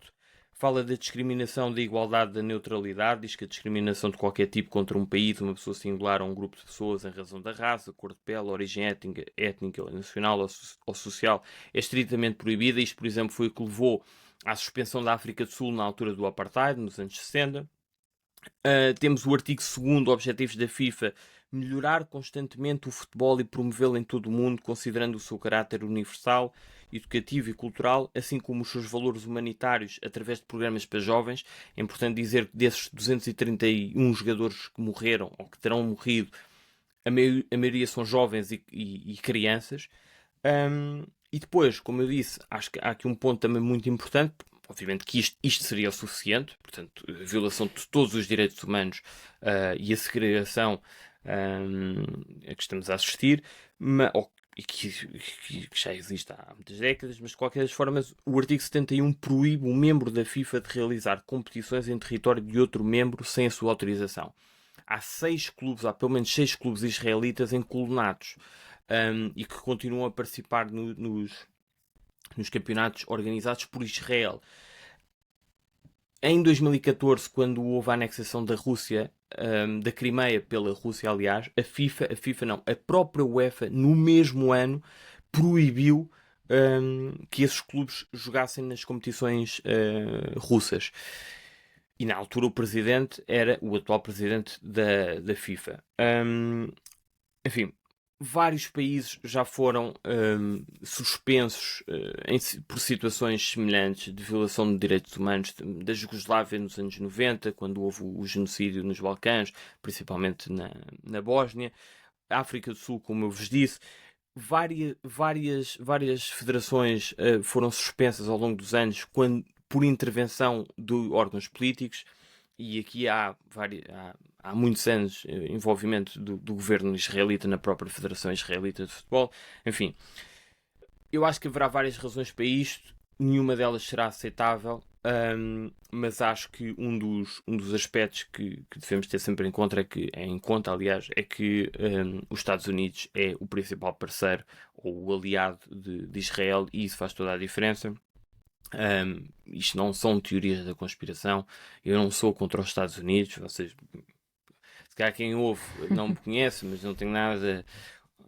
fala da discriminação, da igualdade, da neutralidade, diz que a discriminação de qualquer tipo contra um país, uma pessoa singular ou um grupo de pessoas em razão da raça, cor de pele, origem étnica, nacional ou social é estritamente proibida. Isto, por exemplo, foi o que levou à suspensão da África do Sul na altura do Apartheid, nos anos 60. Temos o artigo 2º, Objetivos da FIFA, melhorar constantemente o futebol e promovê-lo em todo o mundo, considerando o seu caráter universal, educativo e cultural, assim como os seus valores humanitários através de programas para jovens. É importante dizer que desses 231 jogadores que morreram ou que terão morrido, a maioria são jovens e crianças. E depois, como eu disse, acho que há aqui um ponto também muito importante. Obviamente que isto seria o suficiente, portanto, a violação de todos os direitos humanos e a segregação a que estamos a assistir, e que já existe há muitas décadas, mas de qualquer das formas, o artigo 71 proíbe um membro da FIFA de realizar competições em território de outro membro sem a sua autorização. Há pelo menos 6 clubes israelitas encolonados e que continuam a participar nos campeonatos organizados por Israel. Em 2014, quando houve a anexação da Rússia, da Crimeia pela Rússia, aliás, a própria UEFA, no mesmo ano, proibiu que esses clubes jogassem nas competições russas. E na altura o presidente era o atual presidente da FIFA. Enfim, vários países já foram suspensos por situações semelhantes de violação de direitos humanos, da Jugoslávia nos anos 90, quando houve o genocídio nos Balcãs, principalmente na Bósnia. A África do Sul, como eu vos disse, várias federações foram suspensas ao longo dos anos por intervenção de órgãos políticos. E aqui há muitos anos envolvimento do governo israelita na própria Federação Israelita de Futebol. Enfim, eu acho que haverá várias razões para isto, nenhuma delas será aceitável, mas acho que um dos aspectos que devemos ter sempre em conta é que os Estados Unidos é o principal parceiro ou o aliado de Israel, e isso faz toda a diferença. Isto não são teorias da conspiração. Eu não sou contra os Estados Unidos. Vocês, se calhar quem ouve não me conhece, mas não tenho nada.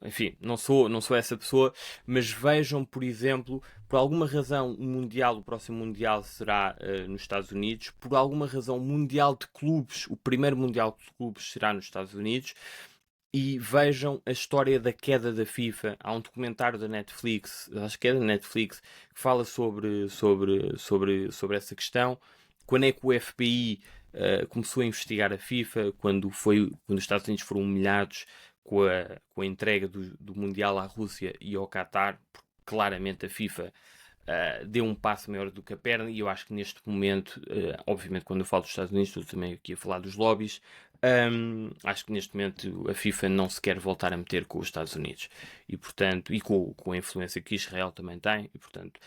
Enfim, não sou essa pessoa. Mas vejam, por exemplo, por alguma razão o próximo Mundial será nos Estados Unidos. Por alguma razão, o primeiro Mundial de Clubes será nos Estados Unidos. E vejam a história da queda da FIFA. Há um documentário da Netflix, acho que é da Netflix, que fala sobre essa questão. Quando é que o FBI começou a investigar a FIFA? Quando os Estados Unidos foram humilhados com a entrega do Mundial à Rússia e ao Qatar, porque claramente a FIFA deu um passo maior do que a perna. E eu acho que neste momento, obviamente quando eu falo dos Estados Unidos, estou também aqui a falar dos lobbies, Acho que neste momento a FIFA não se quer voltar a meter com os Estados Unidos e, portanto, e com a influência que Israel também tem, e, portanto,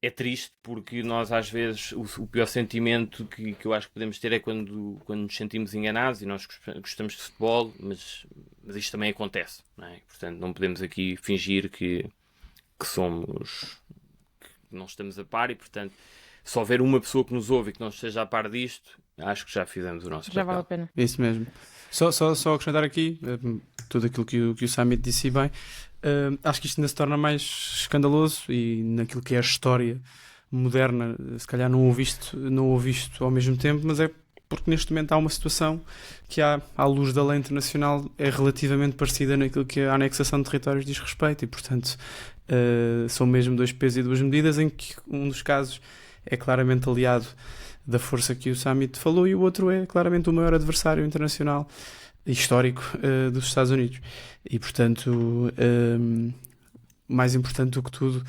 é triste porque nós às vezes o pior sentimento que eu acho que podemos ter é quando nos sentimos enganados, e nós gostamos de futebol, mas isto também acontece, não é? Portanto, não podemos aqui fingir que não estamos a par, e portanto, se houver uma pessoa que nos ouve e que não esteja a par disto, acho que já fizemos o nosso Já papel. vale a pena. Isso mesmo. Só acrescentar aqui tudo aquilo que o Samit disse bem. Acho que isto ainda se torna mais escandaloso, e naquilo que é a história moderna, se calhar não o visto ao mesmo tempo, mas é porque neste momento há uma situação que, à luz da lei internacional, é relativamente parecida naquilo que a anexação de territórios diz respeito, e portanto são mesmo dois pesos e duas medidas, em que um dos casos é claramente aliado da força que o Samit falou, e o outro é claramente o maior adversário internacional histórico dos Estados Unidos. E portanto, mais importante do que tudo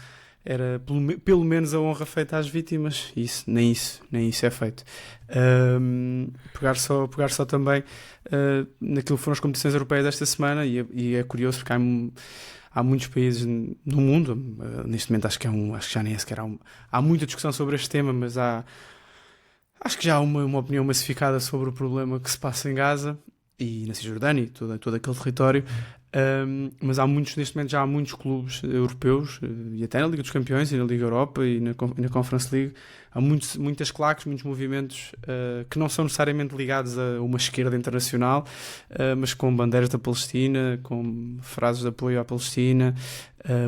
era pelo menos a honra feita às vítimas, e nem isso é feito. Pegar só também naquilo que foram as competições europeias desta semana, e é curioso porque há muitos países no mundo, neste momento acho que já nem é sequer há muita discussão sobre este tema, mas acho que já há uma opinião massificada sobre o problema que se passa em Gaza e na Cisjordânia e todo aquele território. Mas neste momento já há muitos clubes europeus, e até na Liga dos Campeões e na Liga Europa e na Conference League, há muitas claques, muitos movimentos que não são necessariamente ligados a uma esquerda internacional, mas com bandeiras da Palestina, com frases de apoio à Palestina.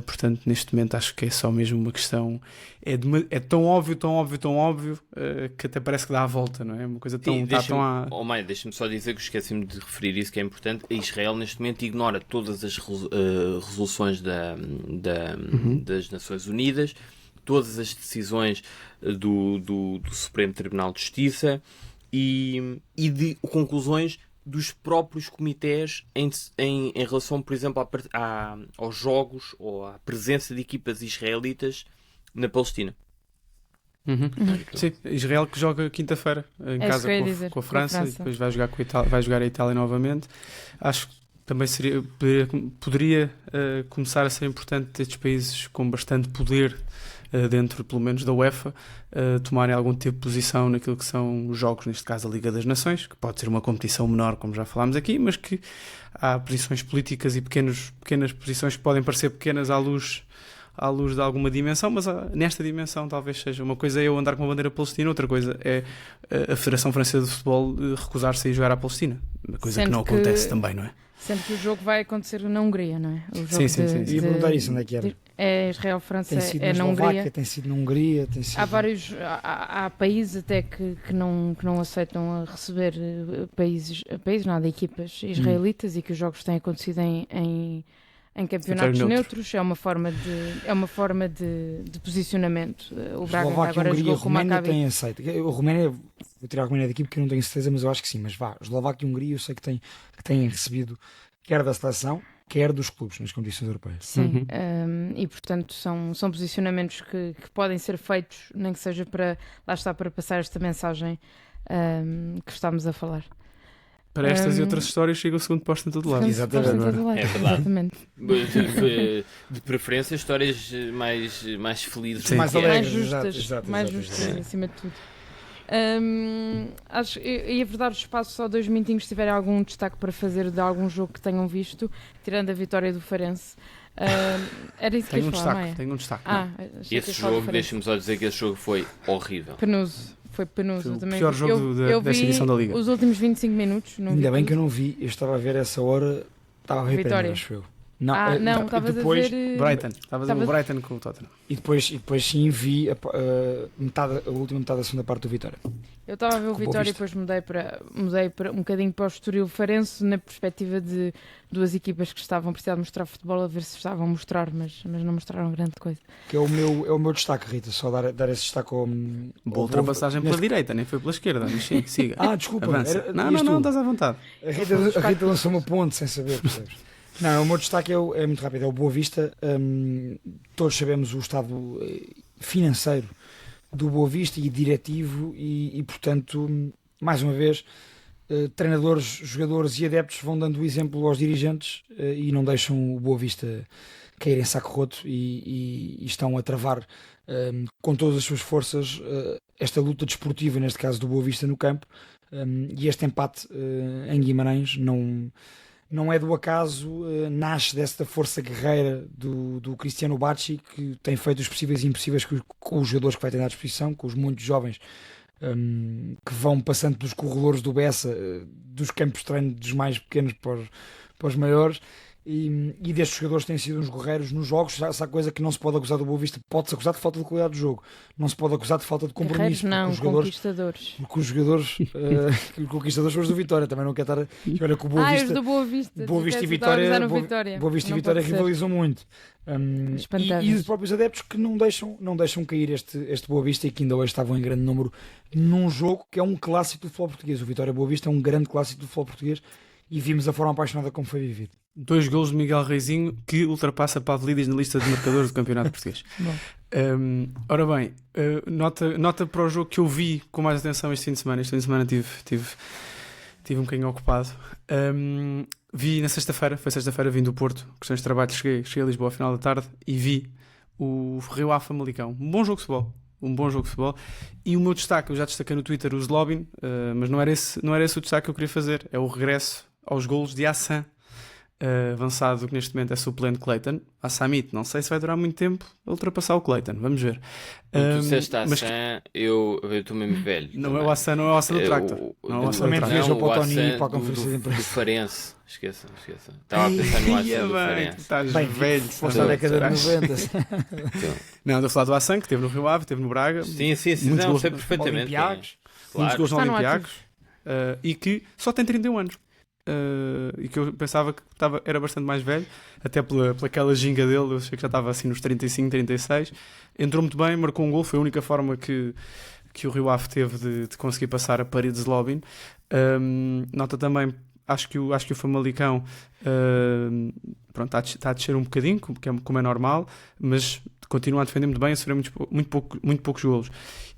Portanto, neste momento acho que é só mesmo uma questão, é tão óbvio que até parece que dá a volta, não é? Uma coisa tão... Deixa-me só dizer que esqueci-me de referir isso, que é importante. Israel neste momento ignora todas as resoluções das Nações Unidas, todas as decisões do Supremo Tribunal de Justiça e de conclusões dos próprios comitês em relação, por exemplo, aos jogos ou à presença de equipas israelitas na Palestina. Sim, Israel que joga quinta-feira em casa com a França, e depois vai jogar a Itália novamente. Acho que também poderia começar a ser importante estes países com bastante poder dentro, pelo menos, da UEFA, tomarem algum tipo de posição naquilo que são os jogos, neste caso a Liga das Nações, que pode ser uma competição menor, como já falámos aqui, mas que há posições políticas e pequenas posições que podem parecer pequenas à luz de alguma dimensão, mas nesta dimensão talvez seja. Uma coisa é eu andar com uma bandeira palestina, outra coisa é a Federação Francesa de Futebol recusar-se a ir jogar à Palestina, uma coisa que não acontece também, não é? Sendo que o jogo vai acontecer na Hungria, não é? O jogo sim. E perguntar isso, onde é que era? É Israel-França, é na Hungria. Tem sido na Hungria. Há países até que não aceitam receber equipas israelitas, e que os jogos têm acontecido em campeonatos neutros. É uma forma de posicionamento. O Braga agora jogou com o Maccabi. Tem aceito. O Roménia, vou tirar a Roménia daqui porque eu não tenho certeza, mas eu acho que sim. Mas Eslováquia e Hungria eu sei que têm recebido, quer da seleção, quer dos clubes nas competições europeias. Sim, e portanto são posicionamentos que podem ser feitos, nem que seja para passar esta mensagem que estamos a falar. Para estas e outras histórias chega o segundo posto em todo lado. Exatamente. É verdade. Exatamente. De preferência, histórias mais felizes. Sim. Mais alegres. Mais justas, acima de tudo. Ia dar o espaço só 2 minutinhos, se tiverem algum destaque para fazer de algum jogo que tenham visto, tirando a vitória do Farense. Era isso que eu ia falar, Maia? Tenho um destaque. Esse jogo, deixa-me só dizer que esse jogo foi horrível. Foi penoso. Foi o pior jogo desta edição da Liga. Os últimos 25 minutos. Ainda bem que eu não vi. Eu estava a ver essa hora. Estava a ver Vitória, acho eu. Não, estavas a ver... Brighton. Estavas a ver o Brighton com o Tottenham. E depois sim vi a última metade da segunda parte do Vitória. Eu estava a ver o Vitória e depois mudei para um bocadinho para o Estoril Farense, na perspectiva de duas equipas que estavam a precisar de mostrar futebol, a ver se estavam a mostrar, mas não mostraram grande coisa. Que é o meu destaque, Rita, só dar esse destaque ao... Boa ultrapassagem pela direita, nem foi pela esquerda, mas sim, siga. Desculpa. Não, estás à vontade. A Rita lançou uma ponte sem saber, percebes? Não, o meu destaque é muito rápido, é o Boa Vista. Todos sabemos o estado financeiro do Boa Vista e diretivo, e portanto, mais uma vez, treinadores, jogadores e adeptos vão dando o exemplo aos dirigentes e não deixam o Boa Vista cair em saco roto e estão a travar com todas as suas forças esta luta desportiva, neste caso do Boa Vista no campo, e este empate em Guimarães não é do acaso, nasce desta força guerreira do Cristiano Bacci, que tem feito os possíveis e impossíveis com os jogadores que vai ter à disposição, com os muitos jovens que vão passando pelos corredores do Bessa, dos campos de treino dos mais pequenos para os maiores, e destes jogadores têm sido uns guerreiros nos jogos. Essa coisa que não se pode acusar do Boa Vista, pode-se acusar de falta de qualidade do jogo, não se pode acusar de falta de Guerreiros compromisso, não, porque os jogadores, conquistadores. porque os jogadores conquistadores foram os do Vitória, também não quer estar olha que o Boa Os Vista, do Boa Vista. Boa Vista e Tu estás a Vitória, usar no Vitória. Boa Vista e Não Vitória pode ser. rivalizam muito. Espantáveis. E os próprios adeptos que não deixam cair este Boa Vista, e que ainda hoje estavam em grande número num jogo que é um clássico do futebol português. O Vitória Boa Vista é um grande clássico do futebol português e vimos a forma apaixonada como foi vivido. 2 golos de Miguel Reizinho, que ultrapassa Pavlidis na lista de marcadores do Campeonato Português. Ora bem, nota para o jogo que eu vi com mais atenção este fim de semana. Este fim de semana tive um bocadinho ocupado. Vi na sexta-feira, vim do Porto, questões de trabalho, cheguei a Lisboa ao final da tarde e vi o Rio Ave Famalicão. Um bom jogo de futebol. E o meu destaque, eu já destaquei no Twitter o Zlobin, mas não era esse o destaque que eu queria fazer. É o regresso aos golos de Hassan, avançado, que neste momento é suplente Clayton. Hassamit, não sei se vai durar muito tempo a ultrapassar o Clayton, vamos ver. Tu disseste Hassan, eu estou mesmo velho. Não é o Hassan do Tractor. Não é o Hassan do Tractor. Viajou para o Tony Hassan para a conferência de do imprensa. Farense. Esqueça. Estava a pensar no Hassan do Farense. Estás Bem, velho. foste na década de 90. Não, estou a falar do Hassan, que esteve no Rio Ave, esteve no Braga. Sim, Muitos não, gols sei no- perfeitamente. Olympiacos. Muitos gols no Está no Olympiacos. E que só tem 31 anos. E que eu pensava que era bastante mais velho, até pelaquela ginga dele. Eu achei que já estava assim nos 35, 36. Entrou muito bem, marcou um gol, foi a única forma que o Rio Ave teve de conseguir passar a parede de Zlobin. Nota também, acho que o Famalicão está a descer um bocadinho, como é normal, mas continua a defender muito bem, a sofrer muito poucos golos.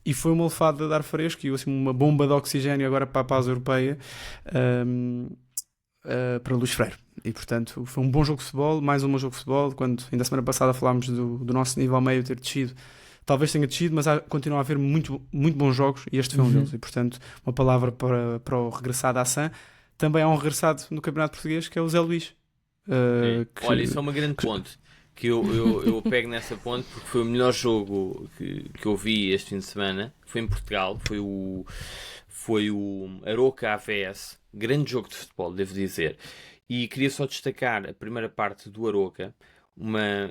E foi uma lefada de ar fresco e assim, uma bomba de oxigênio agora para a paz europeia, para Luís Freire. E portanto foi um bom jogo de futebol, mais um bom jogo de futebol. Quando ainda a semana passada falámos do nosso nível meio ter descido, talvez tenha descido, mas continua a haver muito bons jogos e este foi um deles. E portanto uma palavra para o regressado Hassan. Também há um regressado no Campeonato Português, que é o Zé Luís. Olha, isso é uma grande ponte. Que eu pego nessa ponte porque foi o melhor jogo que eu vi este fim de semana. Foi em Portugal, foi o Aroca AVS, grande jogo de futebol, devo dizer. E queria só destacar a primeira parte do Aroca.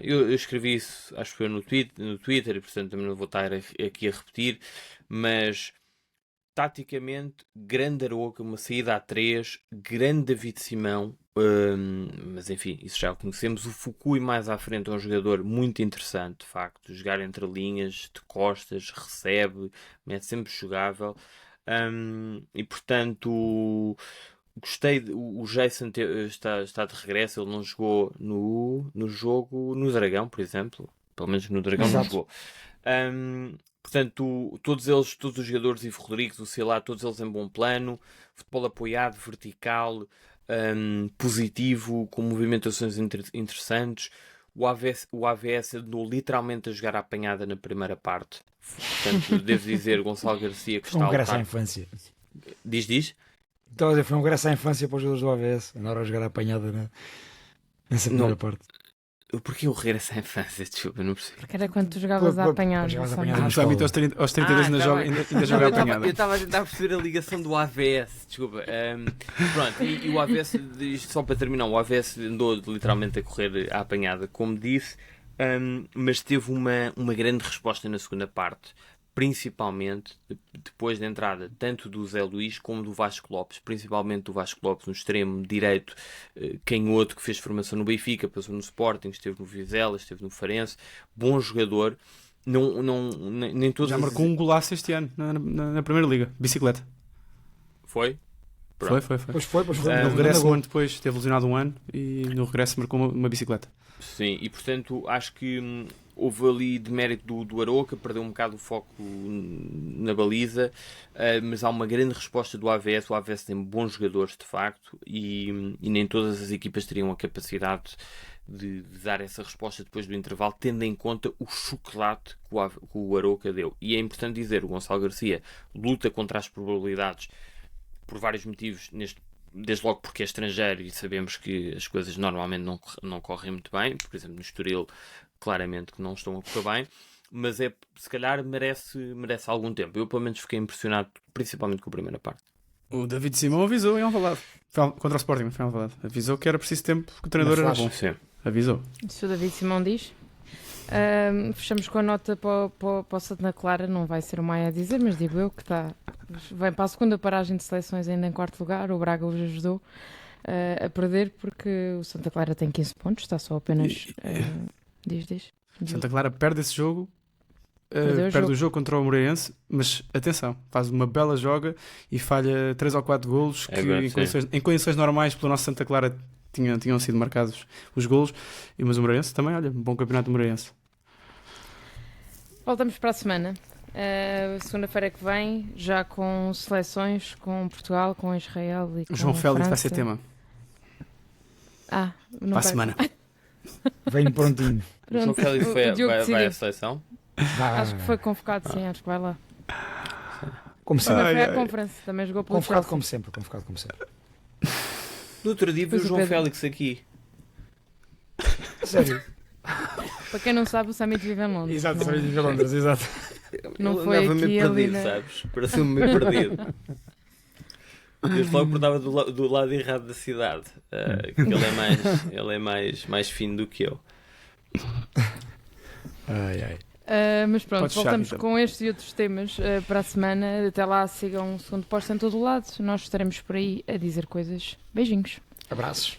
Eu escrevi isso, acho que foi no Twitter, e portanto também não vou estar aqui a repetir, mas taticamente, grande Aroca, uma saída a 3, grande David Simão. Mas enfim, isso já o conhecemos. O Fukui mais à frente é um jogador muito interessante, de facto, jogar entre linhas, de costas, recebe, é sempre jogável, e portanto gostei. O Jason está de regresso. Ele não jogou no jogo no Dragão, por exemplo, pelo menos no Dragão não jogou. Portanto, todos os jogadores, Ivo Rodrigues, o Silá, todos eles em bom plano, futebol apoiado, vertical, positivo, com movimentações interessantes. O AVS andou literalmente a jogar à apanhada na primeira parte. Portanto, devo dizer, Gonçalo Garcia, que Foi está um regresso à infância. Diz? Então, foi um regresso à infância para os jogadores do AVS. Andaram a jogar a apanhada nessa primeira parte. Porquê o regresso à infância? Desculpa, não percebi. Porque era quando tu jogavas a apanhar. Já aos 32 ainda joga apanhada. Eu estava a tentar perceber a ligação do AVS, desculpa. Pronto, e o AVS, isto só para terminar, o AVS andou literalmente a correr à apanhada, como disse, mas teve uma grande resposta na segunda parte, principalmente depois da entrada tanto do Zé Luís como do Vasco Lopes, principalmente do Vasco Lopes no extremo direito, canhoto, que fez formação no Benfica, passou no Sporting, esteve no Vizela, esteve no Farense, bom jogador. Nem todos já marcou um golaço este ano na Primeira Liga, bicicleta. Foi? Foi. Pois foi. No regresso, um ano depois, esteve lesionado um ano e no regresso marcou uma bicicleta. Sim, e portanto acho que houve ali de mérito do Aroca, perdeu um bocado o foco na baliza, mas há uma grande resposta do AVS. O AVS tem bons jogadores, de facto, e nem todas as equipas teriam a capacidade de dar essa resposta depois do intervalo, tendo em conta o chocolate que o Aroca deu. E é importante dizer, o Gonçalo Garcia luta contra as probabilidades por vários motivos, desde logo porque é estrangeiro e sabemos que as coisas normalmente não correm muito bem. Por exemplo, no Estoril, claramente que não estão a correr bem, mas se calhar merece algum tempo. Eu pelo menos fiquei impressionado, principalmente com a primeira parte. O David Simão avisou em Alvalade, contra o Sporting, foi em Alvalade. Avisou que era preciso tempo, que o treinador era bom. Sim. Avisou. Isso o David Simão diz. Fechamos com a nota para o Santa Clara. Não vai ser o Maia a dizer, mas digo eu que vem para a segunda paragem de seleções ainda em quarto lugar. O Braga os ajudou a perder porque o Santa Clara tem 15 pontos, está só apenas... Diz. Santa Clara perde esse jogo, perde o jogo contra o Moreirense, mas atenção, faz uma bela joga e falha 3 ou 4 golos que em condições normais pelo nosso Santa Clara tinham sido marcados os golos, mas o Moreirense também, olha, um bom campeonato do Moreirense. Voltamos para a semana. Segunda-feira que vem, já com seleções, com Portugal, com Israel e com o João Félix França. vai ser tema. Para a semana. Vem prontinho. O João Félix vai à seleção? Acho que foi convocado, sim, acho que vai lá. Como sempre. Foi à conferência, também jogou pelo Convocado Chelsea. como sempre. No outro dia vi o João Félix aqui. Sério? Para quem não sabe, o Summit vive em Londres. Exato, Summit vive em Londres, exato. Não foi Andava aqui meio ali perdido, sabes? Parecia-me meio perdido. Desde logo porque estava do lado errado da cidade. Que ele é mais fino do que eu. Mas pronto, Podes voltamos fechar, então. com estes e outros temas para a semana. Até lá, sigam o Segundo Posto em todo o lado. Nós estaremos por aí a dizer coisas. Beijinhos. Abraços.